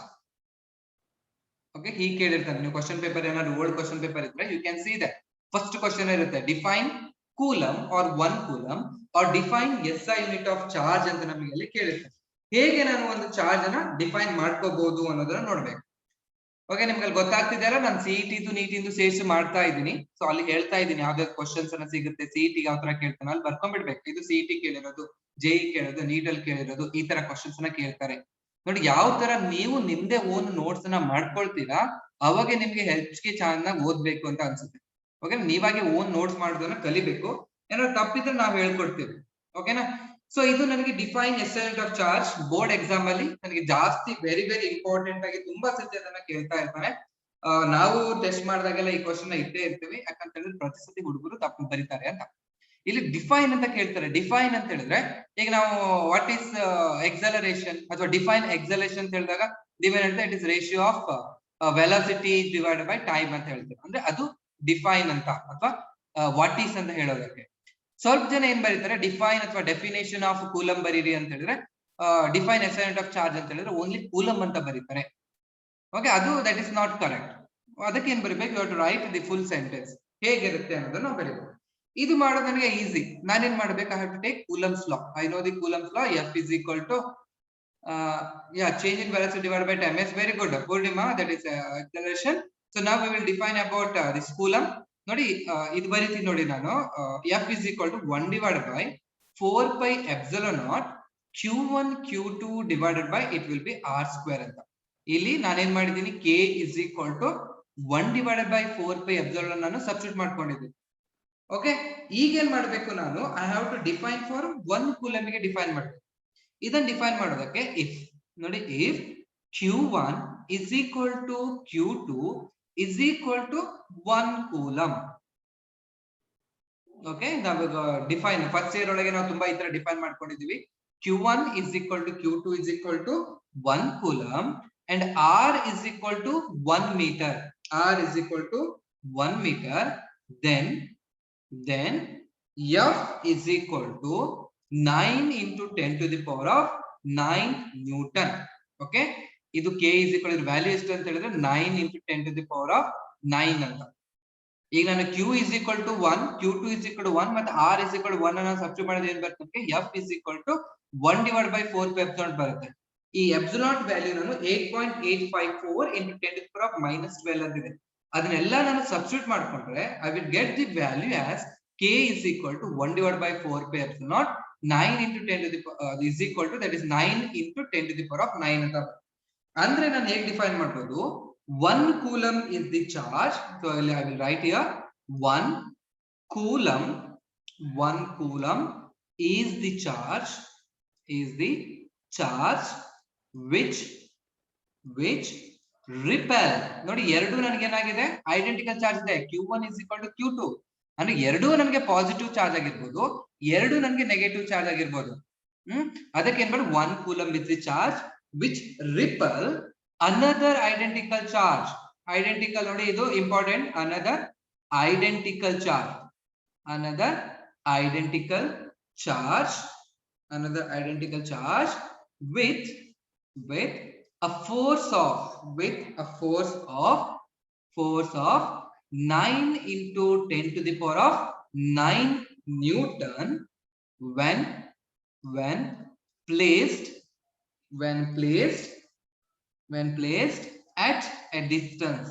Okay, ಹೀಗೆ ಕೇಳಿರ್ತಾರೆ. ನೀವು ಕ್ವಶನ್ ಪೇಪರ್ ಏನಾದ್ರು ಓಲ್ಡ್ ಕ್ವಶನ್ ಪೇಪರ್ ಇದ್ರೆ you can see that first question ಇರುತ್ತೆ, define coulomb or 1 coulomb or define SI unit of charge ಅಂತ ನಮಗೆ ಅಲ್ಲಿ ಕೇಳಿರ್ತಾರೆ. ಹೇಗೆ ನಾನು ಒಂದು ಚಾರ್ಜ್ ಅನ್ನ ಡಿಫೈನ್ ಮಾಡ್ಕೋಬಹುದು ಅನ್ನೋದನ್ನ ನೋಡ್ಬೇಕು. ಓಕೆ, ನಿಮ್ಗೆ ಅಲ್ಲಿ ಗೊತ್ತಾಗ್ತಿದೆಯಲ್ಲ, ನಾನು CET ನೀಟಿಂದು ಸೇರಿಸಿ ಮಾಡ್ತಾ ಇದ್ದೀನಿ. ಸೊ ಅಲ್ಲಿ ಹೇಳ್ತಾ ಇದ್ದೀನಿ ಯಾವ್ದಾವ್ದು ಕ್ವಶನ್ಸ್ ಅನ್ನ ಸಿಗುತ್ತೆ, CET ಯಾವ ತರ ಕೇಳ್ತಾನೆ ಅಲ್ಲಿ ಬರ್ಕೊಂಡ್ಬಿಡ್ಬೇಕು. ಇದು CET ಕೇಳಿರೋದು, JEE ಕೇಳೋದು, ನೀಟ್ ಅಲ್ಲಿ ಕೇಳಿರೋದು, ಈ ತರ ಕ್ವಶನ್ಸ್ ಅನ್ನ ಕೇಳ್ತಾರೆ. ನೋಡಿ, ಯಾವ ತರ ನೀವು ನಿಮ್ದೇ ಓನ್ ನೋಟ್ಸ್ ಅನ್ನ ಮಾಡ್ಕೊಳ್ತೀರಾ ಅವಾಗ ನಿಮ್ಗೆ ಹೆಚ್ಚಿಗೆ ಚೆನ್ನಾಗಿ ಓದ್ಬೇಕು ಅಂತ ಅನ್ಸುತ್ತೆ. ಓಕೆ, ನೀವಾಗೆ ಓನ್ ನೋಟ್ಸ್ ಮಾಡೋದನ್ನ ಕಲಿಬೇಕು. ಏನಾದ್ರು ತಪ್ಪಿದ್ರೆ ನಾವು ಹೇಳ್ಕೊಡ್ತೀವಿ. ಓಕೆನಾ? ಸೊ ಇದು ನನಗೆ define SI unit of charge board exam ಅಲ್ಲಿ ನನಗೆ ಜಾಸ್ತಿ ವೆರಿ ಇಂಪಾರ್ಟೆಂಟ್ ಆಗಿ ತುಂಬಾ ಸತಿ ಅದನ್ನ ಕೇಳ್ತಾ ಇರ್ತಾನೆ. ನಾವು ಟೆಸ್ಟ್ ಮಾಡಿದಾಗೆಲ್ಲ ಈ ಕ್ವಶನ್ ಇದ್ದೇ ಇರ್ತೀವಿ, ಯಾಕಂತ ಹೇಳಿದ್ರೆ ಪ್ರತಿ ಸತಿ ಹುಡುಗರು ತಪ್ಪು ಬರೀತಾರೆ ಅಂತ. ಇಲ್ಲಿ ಡಿಫೈನ್ ಅಂತ ಕೇಳ್ತಾರೆ. ಡಿಫೈನ್ ಅಂತ ಹೇಳಿದ್ರೆ ಈಗ ನಾವು ವಾಟ್ ಈಸ್ ಎಕ್ಸಲರೇಷನ್ ಅಥವಾ ಡಿಫೈನ್ ಎಕ್ಸಲೇಷನ್ ಅಂತ ಹೇಳಿದಾಗ ಡಿಫೈನ್ ಅಂತ it is ratio of velocity divided by time ಅಂತ ಹೇಳ್ತಾರೆ. ಅಂದ್ರೆ ಅದು ಡಿಫೈನ್ ಅಂತ ಅಥವಾ ವಾಟ್ ಈಸ್ ಅಂತ ಹೇಳೋದಕ್ಕೆ. ಸ್ವಲ್ಪ ಜನ ಏನ್ ಬರೀತಾರೆ, ಡಿಫೈನ್ ಅಥವಾ ಡೆಫಿನೇಷನ್ ಆಫ್ ಕೂಲಮ್ ಬರೀರಿ ಅಂತ ಹೇಳಿದ್ರೆ, define SI unit of charge ಅಂತ ಹೇಳಿದ್ರೆ ಓನ್ಲಿ ಕೂಲಮ್ ಅಂತ ಬರೀತಾರೆ. ಓಕೆ, ಅದು ದಟ್ ಇಸ್ ನಾಟ್ ಕರೆಕ್ಟ್. ಅದಕ್ಕೆ ಏನ್ ಬರೀಬೇಕು, you have to write the full sentence ಹೇಗಿರುತ್ತೆ ಅನ್ನೋದನ್ನ ನಾವು ಬರೀಬೇಕು. ಇದು ಮಾಡೋದು ನನಗೆ ಈಸಿ. ನಾನೇನ್ ಮಾಡ್ಬೇಕು, I have to take Coulomb's law. I know the Coulomb's law. F is equal to change in velocity divided by time. Yes, very good Purnima, that is acceleration. So now we will define about this coulomb. ನೋಡಿ, ಇದು ಬರೀತೀನಿ ನೋಡಿ ನಾನು. F is equal to 1 divided by 4 pi epsilon naught Q1 Q2 divided by it will be R square ಅಂತ. ಇಲ್ಲಿ ನಾನೇನ್ ಮಾಡಿದ್ದೀನಿ, K is equal to 1 divided by 4 pi epsilon ನಾನು ಸಬ್ಸ್ಟಿಟ್ಯೂಟ್ ಮಾಡ್ಕೊಂಡಿದ್ದೀನಿ. ಓಕೆ, ಈಗ ಏನ್ ಮಾಡ್ಬೇಕು ನಾನು, I have to define for 1 coulomb ಗೆ ಡಿಫೈನ್ ಮಾಡ್ಬೇಕು. ಇದನ್ನ ಡಿಫೈನ್ ಮಾಡೋದಕ್ಕೆ ಇಫ್ ನೋಡಿ, if Q1 is equal to Q2 is equal to 1 coulomb. Okay, ನಾವು ಡಿಫೈನ್ ಫಸ್ಟ್ ಇಯರ್ ಒಳಗೆ ನಾವು ತುಂಬಾ ಈ ತರ ಡಿಫೈನ್ ಮಾಡ್ಕೊಂಡಿದೀವಿ. Q1 is equal to Q2 is equal to 1 coulomb and R is equal to 1 meter. R is equal to 1 meter. Then F is equal to 9 into 10 to the power of 9 Newton. Okay, ಇದು K is equal to value ಎಷ್ಟು ಅಂತ ಹೇಳಿದ್ರೆ 9 into 10 to the power of 9 ಅಂತ. ಈಗ ನಾನು Q is equal to 1, Q2 is equal to 1 ಮತ್ತೆ R is equal to 1 ಅನ್ನು ಸಬ್ಸ್ಟಿಟ್ಯೂಟ್ ಮಾಡಿದ್ರೆ ಏನ್ ಬರುತ್ತೆ, F is equal to 1 divided by 4 pi epsilon ಬರುತ್ತೆ. ಈ epsilon ವ್ಯಾಲ್ಯೂ ನಾನು 8.854 into 10 to the power of -12 ಅಂತಿದೆ. ಅದನ್ನೆಲ್ಲ ನಾನು ಸಬ್ಸ್ಟಿಟ್ಯೂಟ್ ಮಾಡ್ಕೊಂಡ್ರೆ I will get the value as K is equal to 1 divided by 4 pi epsilon 9 into 10 to the is equal to, that is 9 into 10 to the power of 9 ಅಂತ. ಅಂದ್ರೆ ನಾನು ಹೇಗೆ ಡಿಫೈನ್ ಮಾಡ್ಬೋದು, 1 coulomb is the charge. So I will write here 1 coulomb is the charge which repel. ನೋಡಿ, ಎರಡು ನನಗೆ ಏನಾಗಿದೆ, ಐಡೆಂಟಿಕಲ್ ಚಾರ್ಜ್ ಇದೆ. Q1 is equal to Q2 ಅಂದ್ರೆ ಎರಡೂ ನನಗೆ ಪಾಸಿಟಿವ್ ಚಾರ್ಜ್ ಆಗಿರ್ಬೋದು, ಎರಡು ನನಗೆ ನೆಗೆಟಿವ್ ಚಾರ್ಜ್ ಆಗಿರ್ಬೋದು. ಅದಕ್ಕೆ ಏನ್ ಮಾಡಿ, 1 coulomb is the charge which repel another identical charge. Identical ನೋಡಿ, ಇದು important. another identical charge with a force of 9 into 10 to the power of 9 Newton when placed at a distance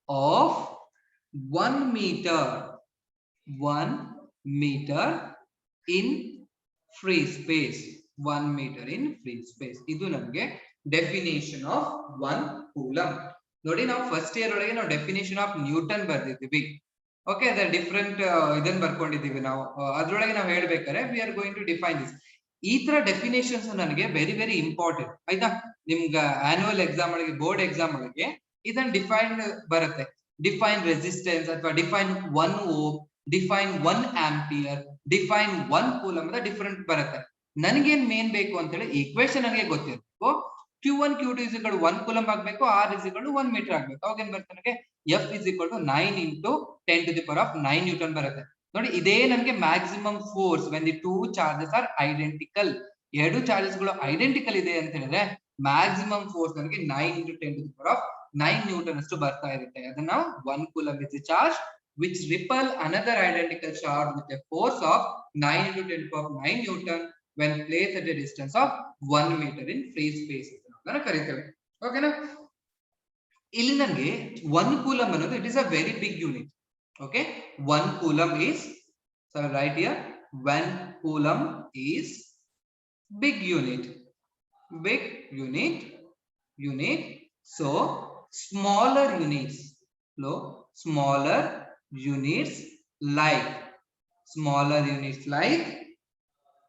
of 1 meter in free space. 1 meter in free space. ಇದು ನಮಗೆ ಡೆಫಿನೇಷನ್ ಆಫ್ 1 ಕೂಲಮ್. ನೋಡಿ, ನಾವು ಫಸ್ಟ್ ಇಯರ್ ಒಳಗೆ ನಾವು ಡೆಫಿನೇಷನ್ ಆಫ್ ನ್ಯೂಟನ್ ಬರ್ದಿದ್ದೀವಿ. ಓಕೆ, ಅದರ ಡಿಫ್ರೆಂಟ್ ಇದನ್ನ ಬರ್ಕೊಂಡಿದ್ದೀವಿ ನಾವು. ಅದ್ರೊಳಗೆ ನಾವು ಹೇಳ್ಬೇಕಾದ್ರೆ we are going to define this. ಈ ತರ ಡೆಫಿನೇಷನ್ಸ್ ನನಗೆ ವೆರಿ ಇಂಪಾರ್ಟೆಂಟ್. ಆಯ್ತಾ, ನಿಮ್ಗೆ ಆನ್ಯುವಲ್ ಎಕ್ಸಾಮ್ ಒಳಗೆ, ಬೋರ್ಡ್ ಎಕ್ಸಾಮ್ ಒಳಗೆ ಇದನ್ನ ಡಿಫೈನ್ ಬರುತ್ತೆ. ಡಿಫೈನ್ ರೆಸಿಸ್ಟೆನ್ಸ್ ಅಥವಾ define 1 ohm, define 1 ampere, define 1 coulomb ಅಂತ ಡಿಫರೆಂಟ್ ಬರುತ್ತೆ. ನನಗೇನ್ ಮೇನ್ ಬೇಕು ಅಂತ ಹೇಳಿ ಈಕ್ವೇಶನ್ ನನಗೆ ಗೊತ್ತಿರಬೇಕು. Q1 Q2 is equal to 1 coulomb ಆಗ್ಬೇಕು, R is equal to 1 metre ಆಗ್ಬೇಕು. ಅವಾಗ ಏನ್ ಬರುತ್ತೆ ನನಗೆ F is equal to 9 into 10 to the power of 9 Newton ಬರುತ್ತೆ. ನೋಡಿ ಇದೇ ನನಗೆ maximum force when the two charges are identical. ಎರಡು ಚಾರ್ಜಸ್ ಗಳು ಐಡೆಂಟಿಕಲ್ ಇದೆ ಅಂತ ಹೇಳಿದ್ರೆ ಮ್ಯಾಕ್ಸಿಮಮ್ ಫೋರ್ಸ್ ನನಗೆ 9 into 10 to the power of 9 Newton ಅಷ್ಟು ಬರ್ತಾ ಇರುತ್ತೆ. ಅದನ್ನ 1 coulomb is a charge which repel another identical charge with a force of 9 into 10 to the power of 9 Newton when placed at a distance of 1 meter in free space ಅಂತ ಕರೀತೇವೆ. ಓಕೆನಾ? ಇಲ್ಲಿ ನನಗೆ 1 ಕೂಲಂಬ್ ಅನ್ನೋದು it is a very big unit. Okay, 1 coulomb is, so right here 1 coulomb is big unit. Big unit. So smaller units like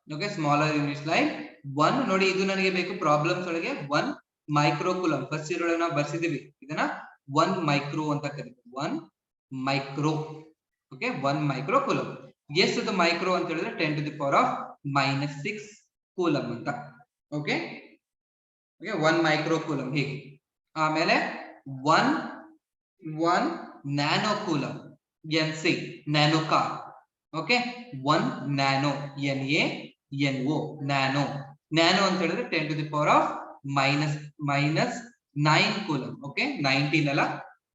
okay, smaller units like 1 ನೋಡಿ ಇದು ನನಗೆ ಬೇಕು ಪ್ರಾಬ್ಲಮ್ಸ್ ಒಳಗೆ 1 ಮೈಕ್ರೋ ಕೂಲಂಬ್ ಫಸ್ಟ್ ಇಯರ್ ಒಳಗೆ ನಾವು ಬರ್ಸಿದೀವಿ. ಇದನ್ನ 1 ಮೈಕ್ರೋ ಅಂತ ಕರೀತೀವಿ. 1 ಮೈಕ್ರೋ. Okay, 1 micro coulomb. ಎಷ್ಟು ಮೈಕ್ರೋ ಅಂತ ಹೇಳಿದ್ರೆ 10 to the power of -6 coulomb ಅಂತ. ಓಕೆ, 1 ಮೈಕ್ರೋ ಕೂಲಂಬ್ ಹೀಗೆ. ಆಮೇಲೆ 1 nano coulomb, NC nano car. Okay, 1 nano, NaNO nano ಅಂತ ಹೇಳಿದ್ರೆ 10 to the power of -9 coulomb. Okay, 19 ಅಲ್ಲ,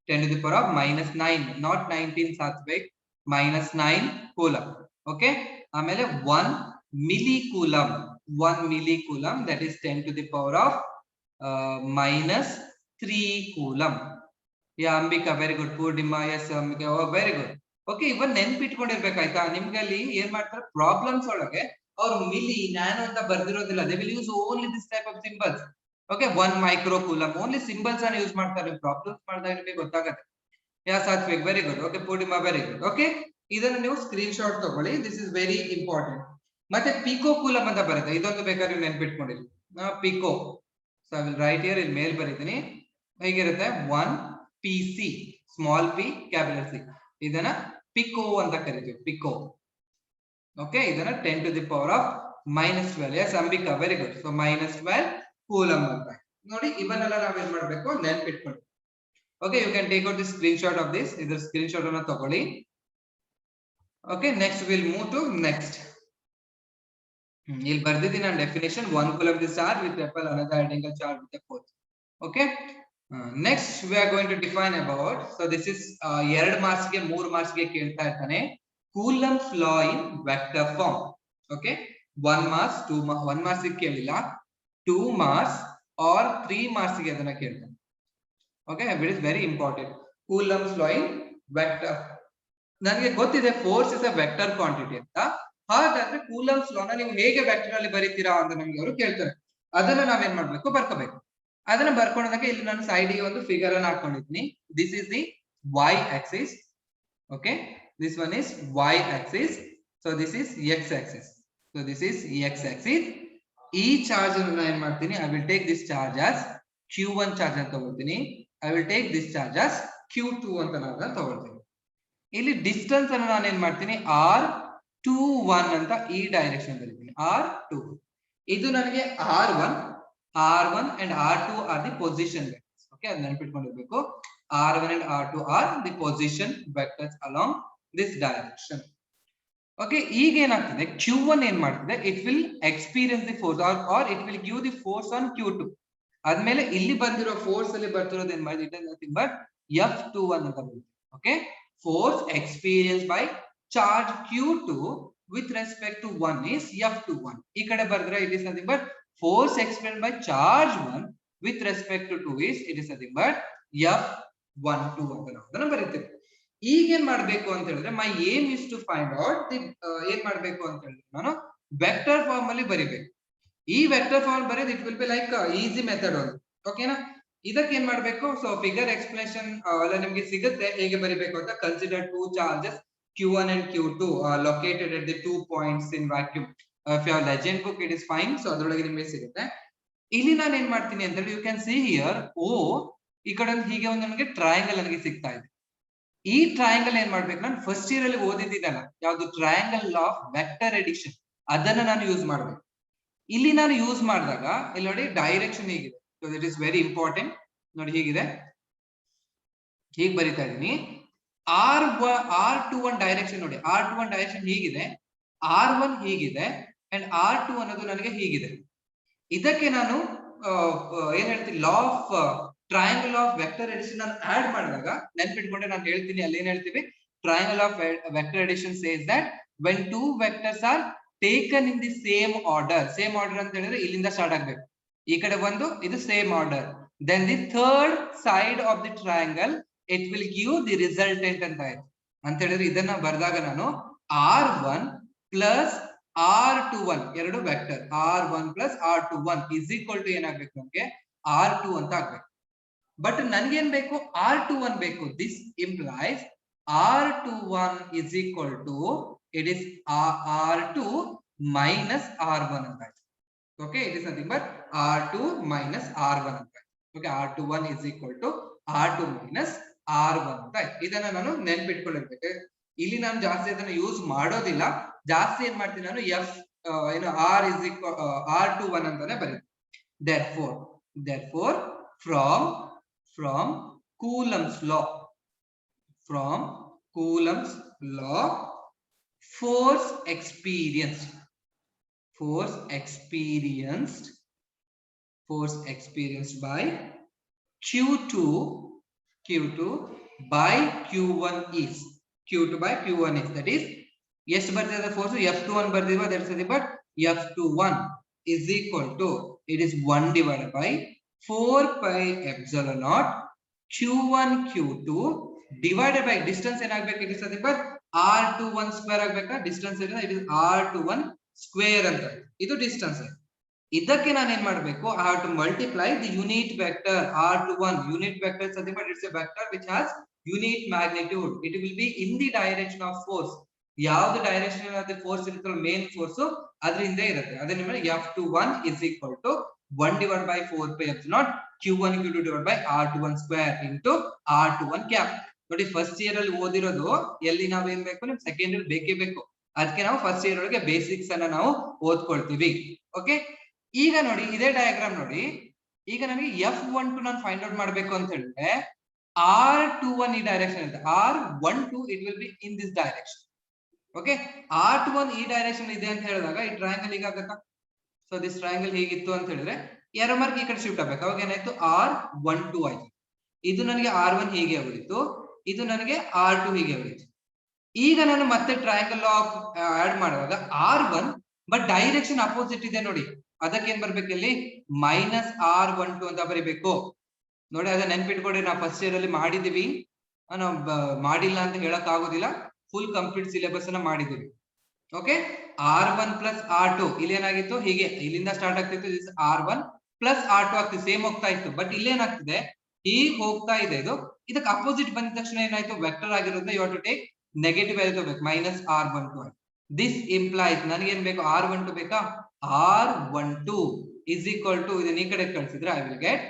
10 to the power of -9, not 19 Satvik, -9 coulomb. Okay, ಆಮೇಲೆ 1 milli coulomb, that is 10 to the power of -3 coulomb. Yeah Ambika, very good. Poornima, yes Ambika, very good. Okay, ಇವನ್ ನೆನ್ಪಿಟ್ಕೊಂಡಿರ್ಬೇಕಾಯ್ತಾ? ನಿಮ್ಗೆ ಅಲ್ಲಿ ಏನ್ ಮಾಡ್ತಾರೆ ಪ್ರಾಬ್ಲಮ್ಸ್ ಒಳಗೆ ಅವ್ರು ಮಿಲಿ ನ್ಯಾನೋ ಅಂತ ಬರ್ದಿರೋದಿಲ್ಲ. They will use only this type of symbols. Okay, 1 micro coulomb only symbols ಅನ್ನು ಯೂಸ್ ಮಾಡ್ತಾರೆ. ಪ್ರಾಬ್ಲಮ್ಸ್ ಮಾಡಿದಾಗ ನಿಮಗೆ ಗೊತ್ತಾಗುತ್ತೆ. Yeah Satvik, very good. Okay, Poornima, very good. Okay, ಇದನ್ನ ನೀವು ಸ್ಕ್ರೀನ್ ಶಾಟ್ ತಗೊಳ್ಳಿ. This is very important. ಮತ್ತೆ ಪಿಕೋ ಕೂಲಂಬ್ ಅಂತ ಬರುತ್ತೆ. ಇದೊಂದು ಬೇಕಾದ್ರೆ ನೆನ್ಪಿಟ್ಕೊಂಡಿರಿ. Pico, so I will write here, ಇಲ್ಲಿ ಮೇಲ್ ಬರೀತೀನಿ. ಹೇಗಿರುತ್ತೆ? 1 PC, small p capital C. ಇದನ್ನ ಪಿಕೋ ಅಂತ ಕರಿತೀವಿ, ಪಿಕೋ. ಓಕೆ, ಇದನ್ನ 10 to the power of -12. Yes Ambika, very good. So -12 coulomb ಅಂತ. ನೋಡಿ ಇವನ್ನೆಲ್ಲ ನಾವೇನ್ ಮಾಡ್ಬೇಕು, ನೆನ್ಪಿಟ್ಕೊಂಡು. Okay, you can take out the screen shot of this. ಇದ್ರ ಸ್ಕ್ರೀನ್ ಶಾಟ್ ಅನ್ನ ತಗೊಳ್ಳಿ. Okay, next will move to next. ಇಲ್ಲಿ ಬರ್ದಿದ್ದೀನಿ ನಾನು definition. 1 coulomb is charge with repel another identical charge with a force. Okay, next we are going to define about, so this is 2 marks ಗೆ 3 ಮಾರ್ಕ್ಸ್ ಗೆ ಕೇಳ್ತಾ ಇರ್ತಾನೆ coulomb's law in vector form. Okay, 1 marks 1 marks ಗೆ ಕೇಳಿಲ್ಲ, 2 ಮಾರ್ಕ್ಸ್ ಆರ್ 3 ಮಾರ್ಕ್ಸ್ ಗೆ ಅದನ್ನ ಕೇಳ್ತಾನೆ. Okay, it is very important. Coulombs law in vector. ನನಗೆ ಗೊತ್ತಿದೆ force is a vector quantity ಅಂತ. ಹಾಗಾದ್ರೆ ಕೂಲಂಬ್ಸ್ ಲಾನ ನೀವು ಹೇಗೆ ವೆಕ್ಟರ್ ಅಲ್ಲಿ ಬರೀತೀರಾ ಅಂತ ನಮ್ಗೆ ಅವರು ಕೇಳ್ತಾರೆ. ಅದನ್ನ ನಾವೇನ್ ಮಾಡ್ಬೇಕು, ಬರ್ಕೋಬೇಕು. ಅದನ್ನ ಬರ್ಕೊಂಡಾಗ ಇಲ್ಲಿ ನಾನು ಸೈಡ್ ಗೆ ಒಂದು ಫಿಗರ್ ಅನ್ನು ಹಾಕೊಂಡಿದ್ದೀನಿ. This is the y axis. Okay, this one is y axis. So this is x axis. So this is x axis. ಈ ಚಾರ್ಜ್ ಅನ್ನು ನಾನು ಏನ್ ಮಾಡ್ತೀನಿ, I will take this charge as Q1 charge ಅಂತ ತಗೊಳ್ತೀನಿ. I will take this charge as Q2 ಅಂತ ನಾನು ತಗೊಳ್ತೀನಿ. ಇಲ್ಲಿ ಡಿಸ್ಟೆನ್ಸ್ ಅನ್ನು ನಾನು ಏನ್ ಮಾಡ್ತೀನಿ, R21 ಅಂತ ಈ ಡೈರೆಕ್ಷನ್ ಬರೀತೀನಿ. R2 ಇದು ನನಗೆ R1 and R2 are the position vectors. Okay, ಅದನ್ನ ನೆನಪಿಟ್ಕೊಂಡಿರಬೇಕು. R1 and R2 are the position vectors along this direction. Okay, ಈಗ ಏನಾಗ್ತದೆ, Q1 ಏನ್ ಮಾಡ್ತದೆ, it will experience the force or it will give the force on Q2. ಆದ್ಮೇಲೆ ಇಲ್ಲಿ ಬಂದಿರೋ ಫೋರ್ಸ್ ಅಲ್ಲಿ ಬರ್ತಿರೋದು ಏನ್ ಮಾಡಿದೆ, it is nothing but F21 ಅಂತ ಬರುತ್ತೆ. Okay, force experienced by charge Q2 with respect to 1 is F21. ಈ ಕಡೆ ಬರೆದ್ರೆ it is nothing but force experienced by charge 1 with respect to 2 is it is nothing but F12 ಅಂತ ನಾವು ಅದನ್ನ ಬರೀತೀವಿ. ಈಗ ಏನ್ ಮಾಡ್ಬೇಕು ಅಂತ ಹೇಳಿದ್ರೆ, my aim is to find out ಏನ್ ಮಾಡ್ಬೇಕು ಅಂತ ಹೇಳಿದ್ರೆ, ನಾನು ವೆಕ್ಟರ್ ಫಾರ್ಮ್ ಅಲ್ಲಿ ಬರೀಬೇಕು. ಈ ವೆಕ್ಟರ್ ಫಾರ್ಮ್ ಬರೆದು it will be like easy method ಒಂದು. ಓಕೆನಾ? ಇದಕ್ಕೆ ಏನ್ ಮಾಡ್ಬೇಕು, ಸೊ ಫಿಗರ್ ಎಕ್ಸ್ಪ್ಲೇಷನ್ ಎಲ್ಲ ನಿಮ್ಗೆ ಸಿಗುತ್ತೆ ಹೇಗೆ ಬರೀಬೇಕು ಅಂತ. Consider 2 charges Q1 and Q2 located at the 2 points in vacuum. If you have legend book it is fine. So ಅದರೊಳಗೆ ನಿಮಗೆ ಸಿಗುತ್ತೆ. ಇಲ್ಲಿ ನಾನು ಏನ್ ಮಾಡ್ತೀನಿ ಅಂತ ಹೇಳಿ, you can see here O ಈ ಕಡೆ ಹೀಗೆ ಒಂದು ನನಗೆ ಟ್ರಯಾಂಗಲ್ ನನಗೆ ಸಿಗ್ತಾ ಇದೆ. ಈ ಟ್ರಯಾಂಗಲ್ ಏನ್ ಮಾಡ್ಬೇಕು, ನಾನು ಫಸ್ಟ್ ಇಯರ್ ಅಲ್ಲಿ ಓದಿದ್ದೀನಲ್ಲ ಯಾವ್ದು, ಟ್ರಯಾಂಗಲ್ ಆಫ್ ವೆಕ್ಟರ್ ಎಡಿಷನ್, ಅದನ್ನ ನಾನು ಯೂಸ್ ಮಾಡ್ಬೇಕು. ಇಲ್ಲಿ ನಾನು ಯೂಸ್ ಮಾಡಿದಾಗ ಇಲ್ಲಿ ನೋಡಿ ಡೈರೆಕ್ಷನ್ ಹೇಗಿದೆ. So it is very important. ನೋಡಿ ಹೀಗಿದೆ, ಹೀಗೆ ಬರಿತಾ ಇದೀನಿ. R21 ಡೈರೆಕ್ಷನ್ ನೋಡಿ, R21 ಡೈರೆಕ್ಷನ್ ಹೀಗಿದೆ, R1 ಹೀಗಿದೆ ಅಂಡ್ R2 ಅನ್ನೋದು ನನಗೆ ಹೀಗಿದೆ. ಇದಕ್ಕೆ ನಾನು ಏನ್ ಹೇಳ್ತೀನಿ, law of triangle of vector addition ನಾನು ಆಡ್ ಮಾಡಿದಾಗ ನೆನ್ಪಿಟ್ಕೊಂಡ್ರೆ ನಾನು ಹೇಳ್ತೀನಿ, ಅಲ್ಲಿ ಏನ್ ಹೇಳ್ತೀವಿ, triangle of vector addition says that when two vectors are taken in the same order ಅಂತ ಹೇಳಿದ್ರೆ ಇಲ್ಲಿಂದ ಸ್ಟಾರ್ಟ್ ಆಗ್ಬೇಕು, ಈ ಕಡೆ ಒಂದು, ಇದು same order, then the third side of the triangle it will give the resultant ಅಂತ ಆಯ್ತು. ಅಂತ ಹೇಳಿದ್ರೆ ಇದನ್ನ ಬರೆದಾಗ ನಾನು R1 plus R21 ಎರಡು vector R1 plus R21 is equal to ಏನಾಗ್ಬೇಕು, ನಮ್ಗೆ R2 ಅಂತ ಆಗ್ಬೇಕು. ಬಟ್ ನನ್ಗೇನ್ ಬೇಕು, R21 ಬೇಕು. This implies R21 is equal to, it is R2 minus R1 ಅಂತ ಆಯ್ತು. Okay, it is nothing but R2 minus R1 ಅಂತ ಆಯ್ತು. Okay, R21 is equal to R2 minus R1 ಅಂತ ಆಯ್ತು. ಇದನ್ನ ನಾನು ನೆನ್ಪಿಟ್ಕೊಂಡಿರ್ಬೇಕು. ಇಲ್ಲಿ ನಾನು ಜಾಸ್ತಿ ಅದನ್ನ ಯೂಸ್ ಮಾಡೋದಿಲ್ಲ, ಜಾಸ್ತಿ ಏನ್ ಮಾಡ್ತೀನಿ ನಾನು ಏನು R is equal R21 ಅಂತಾನೆ ಬರೀತೀನಿ. Therefore from Coulomb's law, force experienced by Q2 by Q1 is that is ಎಷ್ಟು ಬರ್ತಿದೆ force, F21 ಬರ್ದಿವ, that's the but F21 is equal to, it is 1 divided by 4 pi epsilon naught Q1 Q2 divided by distance ಏನಾಗಬೇಕು, it is the but R21 square ಆಗ್ಬೇಕಾ, ಡಿಸ್ಟೆನ್ಸ್ ಏನಿದೆ it is R21 ಸ್ಕ್ವೇರ್ ಅಂತ, ಇದು ಡಿಸ್ಟೆನ್ಸ್. ಇದಕ್ಕೆ ನಾನು ಏನ್ ಮಾಡಬೇಕು, I have to multiply the unit vector R21. unit vector is nothing but it's a vector which has unit magnitude. It will be in the direction of force. ಯಾವ್ದು ಡೈರೆಕ್ಷನ್ ಅಲ್ಲಿ ಫೋರ್ಸ್ ಇರುತ್ತಲ್ಲ, ಮೇನ್ ಫೋರ್ಸ್ ಅದರಿಂದ ಇರುತ್ತೆ. ಅದೇ ನಿಮಗೆ F21 is equal to 1 divided by 4 pi epsilon naught Q1 Q2 divided by R21 square into R21 cap. ನೋಡಿ ಫಸ್ಟ್ ಇಯರ್ ಅಲ್ಲಿ ಓದಿರೋದು ಎಲ್ಲಿ ನಾವ್ ಏನ್ ಬೇಕು, ನಿಮ್ ಸೆಕೆಂಡ್ ಇಯರ್ ಬೇಕೇ ಬೇಕು. ಅದಕ್ಕೆ ನಾವು ಫಸ್ಟ್ ಇಯರ್ ಒಳಗೆ ಬೇಸಿಕ್ಸ್ ಅನ್ನ ನಾವು ಓದ್ಕೊಳ್ತೀವಿ. ಓಕೆ, ಈಗ ನೋಡಿ ಇದೇ ಡಯಾಗ್ರಾಮ್ ನೋಡಿ, ಈಗ ನನಗೆ F12 ನಾನು ಫೈಂಡ್ ಔಟ್ ಮಾಡ್ಬೇಕು ಅಂತ ಹೇಳಿದ್ರೆ R21 ಈ ಡೈರೆಕ್ಷನ್ ಇರುತ್ತೆ, R12 it will be in this direction. Okay, R21 ಈ ಡೈರೆಕ್ಷನ್ ಇದೆ ಅಂತ ಹೇಳಿದಾಗ ಈ ಟ್ರಯಾಂಗಲ್ ಈಗ ಆಗುತ್ತಾ, ಸೊ ದಿಸ್ ಟ್ರಯಾಂಗಲ್ ಹೀಗಿತ್ತು ಅಂತ ಹೇಳಿದ್ರೆ ಎರೋ ಮಾರ್ಕ್ ಈ ಕಡೆ ಶಿಫ್ಟ್ ಆಗ್ಬೇಕು. ಅವಾಗ ಏನಾಯ್ತು, R12 ಆಯ್ತು. ಇದು ನನಗೆ R1 ಹೀಗೆ ಉಳಿತು, ಇದು ನನಗೆ R2 ಹೀಗೆ ಉಳಿತು. ಈಗ ನಾನು ಮತ್ತೆ ಟ್ರಯಾಂಗಲ್ ಆಫ್ ಆಡ್ ಮಾಡುವಾಗ R1 ಬಟ್ ಡೈರೆಕ್ಷನ್ ಅಪೋಸಿಟ್ ಇದೆ ನೋಡಿ, ಅದಕ್ಕೆ ಏನ್ ಬರ್ಬೇಕು, ಇಲ್ಲಿ ಮೈನಸ್ R12 ಅಂತ ಬರೀಬೇಕು ನೋಡಿ. ಅದನ್ನ ನೆನ್ಪಿಟ್ಕೊಡ್ರಿ, ನಾವು ಫಸ್ಟ್ ಇಯರ್ ಅಲ್ಲಿ ಮಾಡಿದೀವಿ, ನಾವು ಮಾಡಿಲ್ಲ ಅಂತ ಹೇಳಕ್ ಆಗೋದಿಲ್ಲ, ಫುಲ್ ಕಂಪ್ಲೀಟ್ ಸಿಲೆಬಸ್ ಅನ್ನ ಮಾಡಿದೀವಿ. ಓಕೆ, R1 ಪ್ಲಸ್ R2 ಇಲ್ಲಿ ಏನಾಗಿತ್ತು, ಹೀಗೆ ಇಲ್ಲಿಂದ ಸ್ಟಾರ್ಟ್ ಆಗ್ತಿತ್ತು, R1 ಪ್ಲಸ್ R2 ಆಗ್ತಿತ್ತು, ಸೇಮ್ ಹೋಗ್ತಾ ಇತ್ತು. ಬಟ್ ಇಲ್ಲೇನಾಗ್ತಿದೆ, ಹೀಗೆ ಹೋಗ್ತಾ ಇದೆ, ಇದು ಇದಕ್ಕೆ ಅಪೋಸಿಟ್ ಬಂದ ತಕ್ಷಣ ಏನಾಯ್ತು, ವೆಕ್ಟರ್ ಆಗಿರೋದ್ರಿಂದ you have to take negative value ತಗೋಬೇಕು, ಮೈನಸ್ R12. ದಿಸ್ ಇಂಪ್ಲೈಸ್ ನನಗೆ ಏನ್ ಬೇಕು, R12 ಬೇಕಾ, R12 is equal to, ಇದನ್ನ ಈ ಕಡೆ ಕಳಿಸಿದ್ರೆ I will get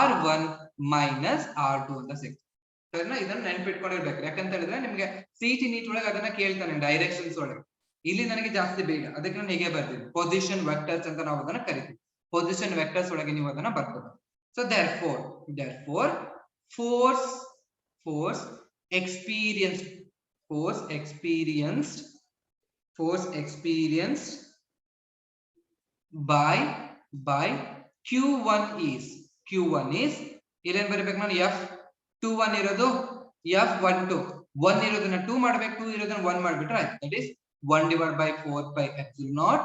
R1 minus R2 ಅಂತ ಸಿಗ್ತದೆ. ಇದನ್ನ ನೆನ್ಪಿಟ್ಕೊಂಡಿರ್ಬೇಕು, ಯಾಕಂತ ಹೇಳಿದ್ರೆ ನಿಮ್ಗೆ ಸಿಟಿ ನೀಟ್ ಒಳಗೆ ಅದನ್ನ ಕೇಳ್ತಾನೆ ಡೈರೆಕ್ಷನ್ಸ್ ಒಳಗೆ. ಇಲ್ಲಿ ನನಗೆ ಜಾಸ್ತಿ ಬೇಗ, ಅದಕ್ಕೆ ನಾನು ಹೇಗೆ ಬರ್ತೀನಿ, ಪೊಸಿಷನ್ ವೆಕ್ಟರ್ಸ್ ಅಂತ ನಾವು ಅದನ್ನ ಕರಿತೀವಿ. ಪೊಸಿಷನ್ ವೆಕ್ಟರ್ಸ್ ಒಳಗೆ ನೀವು ಅದನ್ನ ಬರ್ಕೋಬೇಕು. So therefore force experienced by Q1 is ಇಲ್ಲೇನ್ ಬರೀಬೇಕು ನಾನು, F21 ಇರೋದು F12, 1 ಇರೋದನ್ನ 2 ಮಾಡ್ಬೇಕು, 2 ಇರೋದನ್ನ 1 ಮಾಡ್ಬಿಟ್ರೆ ಆಯ್ತು. That is 1 divided by 4 pi epsilon naught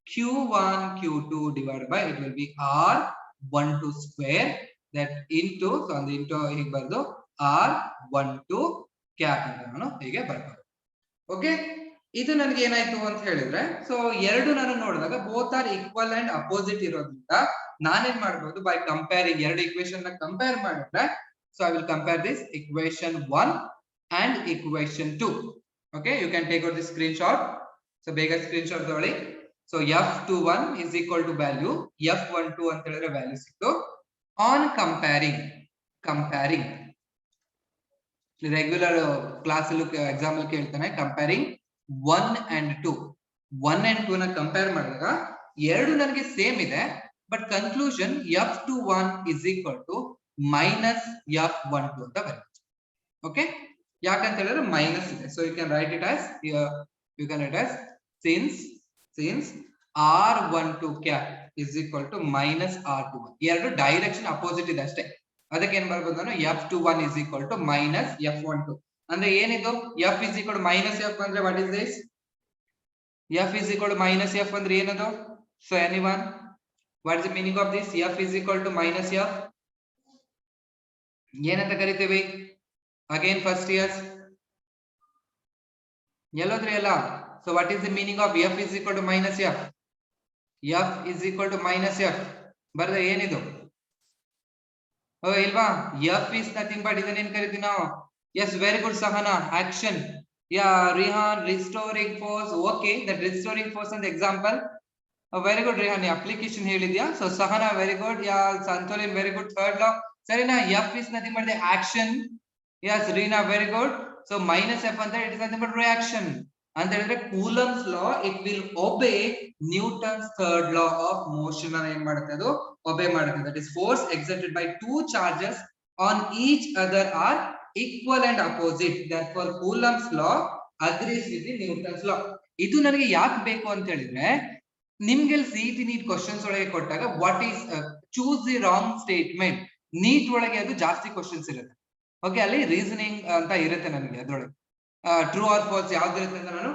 Q1 Q2 divided by, it will be R12 square, that into, so on the into ಹೀಗೆ ಬರ್ದು R12 ಕ್ಯಾಪ್ ಅಂತ ನಾನು ಹೀಗೆ ಬರ್ಬೋದು. ಓಕೆ, ಇದು ನನಗೆ ಏನಾಯ್ತು ಅಂತ ಹೇಳಿದ್ರೆ, ಸೊ ಎರಡು ನಾನು ನೋಡಿದಾಗ both are equal and opposite ಇರೋದ್ರಿಂದ ನಾನೇನ್ ಮಾಡ್ಬೋದು, ಬೈ ಕಂಪೇರಿಂಗ್ ಎರಡು ಇಕ್ವೇಶನ್ ನ ಕಂಪೇರ್ ಮಾಡಿದ್ರೆ, so I will compare this equation 1 and equation 2. Okay, you can take out the screenshot. So ಬೇಗ screenshot ತಗೊಳ್ಳಿ. So F21 is equal to value F12 ಅಂತ ಹೇಳಿದ್ರೆ ವ್ಯಾಲ್ಯೂ ಸಿಕ್ತು. On comparing ರೆಗ್ಯುಲರ್ ಕ್ಲಾಸ್ ಅಲ್ಲಿ ಎಕ್ಸಾಮ್ ಅಲ್ಲಿ ಕೇಳ್ತಾನೆ, ಕಂಪೇರಿಂಗ್ 1 and 2 ನ ಕಂಪೇರ್ ಮಾಡಿದಾಗ ಎರಡು ನನಗೆ ಸೇಮ್ ಇದೆ, but conclusion F21 is equal to minus F12 ಅಂತ ಬರುತ್ತೆ. ಓಕೆ, ಯಾಕಂತ ಹೇಳಿದ್ರೆ ಮೈನಸ್ ಇದೆ. So you can write it as since R12 cap is equal to minus R21. ಎರಡು ಡೈರೆಕ್ಷನ್ ಅಪೋಸಿಟ್ ಇದೆ ಅಷ್ಟೇ. ಅದಕ್ಕೆ ಏನ್ ಬರ್ಬೋದು ನಾನು F21 is equal to minus F12. ಅಂದ್ರೆ ಏನಿದು F is equal to minus F ಅಂದ್ರೆ what is this? F is equal to minus F ಅಂದ್ರೆ ಏನದು? So anyone, what is the meaning of this? F is equal to minus F ಏನಂತ ಕರಿತೀವಿ? Again first years ಎಲ್ಲೋದ್ರಿ ಎಲ್ಲ. So what is the meaning of F is equal to minus F? F is equal to minus F ಬರದೆ ಏನಿದು? ಓ ಇಲ್ವಾ? F is nothing but ಇದನ್ನ ಏನ್ ಕರಿತೀವಿ ನಾವು? Yes, very good Sahana, action. Yeah, Rehan, restoring force. Okay, that restoring force and the example. Very good Rehan, application ಹೇಳಿದ್ಯಾ? So Sahana, very good. Yeah, Santolin, very good. Third law. Sarina, F is nothing but the action. Yes, Reena, very good. So minus F and it is nothing but reaction. And there is Coulomb's law. It will obey Newton's third law of motion. Obey that is force exerted by two charges on each other are equal and opposite. Therefore Coulomb's law agrees with the Newton's law. ಇದು ನನಗೆ ಯಾಕೆ ಬೇಕು ಅಂತ ಹೇಳಿದ್ರೆ ನಿಮ್ಗೆ ಸಿಇಟಿ ನೀಟ್ ಕ್ವಶನ್ಸ್ ಒಳಗೆ ಕೊಟ್ಟಾಗ what is choose the wrong statement, NEET ಒಳಗೆ ಅದು ಜಾಸ್ತಿ ಕ್ವಶನ್ಸ್ ಇರುತ್ತೆ. ಓಕೆ, ಅಲ್ಲಿ ರೀಸನಿಂಗ್ ಅಂತ ಇರುತ್ತೆ ನನಗೆ ಅದ್ರೊಳಗೆ ಟ್ರೂ ಆರ್ ಫಾಲ್ಸ್ ಯಾವ್ದು ಇರುತ್ತೆ ಅಂತ ನಾನು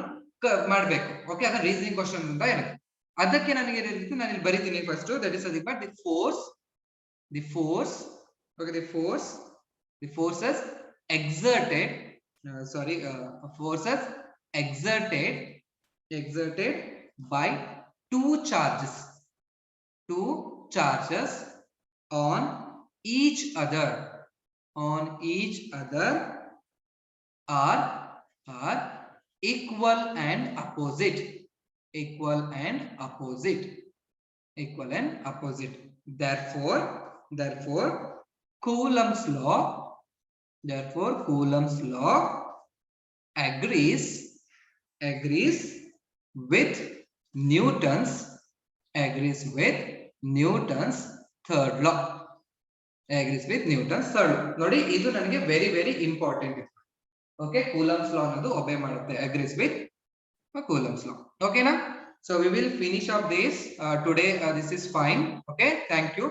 ಮಾಡ್ಬೇಕು. ಓಕೆ, ಅದ ರೀಸನಿಂಗ್ ಕ್ವಶನ್ ಅಂತ ಇರುತ್ತೆ. ಅದಕ್ಕೆ ನನಗೆ ನಾನು ಇಲ್ಲಿ ಬರೀತೀನಿ first. That is the forces exerted by two charges on each other are equal and opposite. Therefore Coulomb's law agrees with Newton's third law. ನೋಡಿ, ಇದು ನನಗೆ very very important. Okay, Coulomb's law ಅನ್ನೋದು ಒಬೆ ಮಾಡುತ್ತೆ, agrees with Coulomb's law. ಓಕೆನಾ? So we will finish up this today. This is fine. Okay, thank you.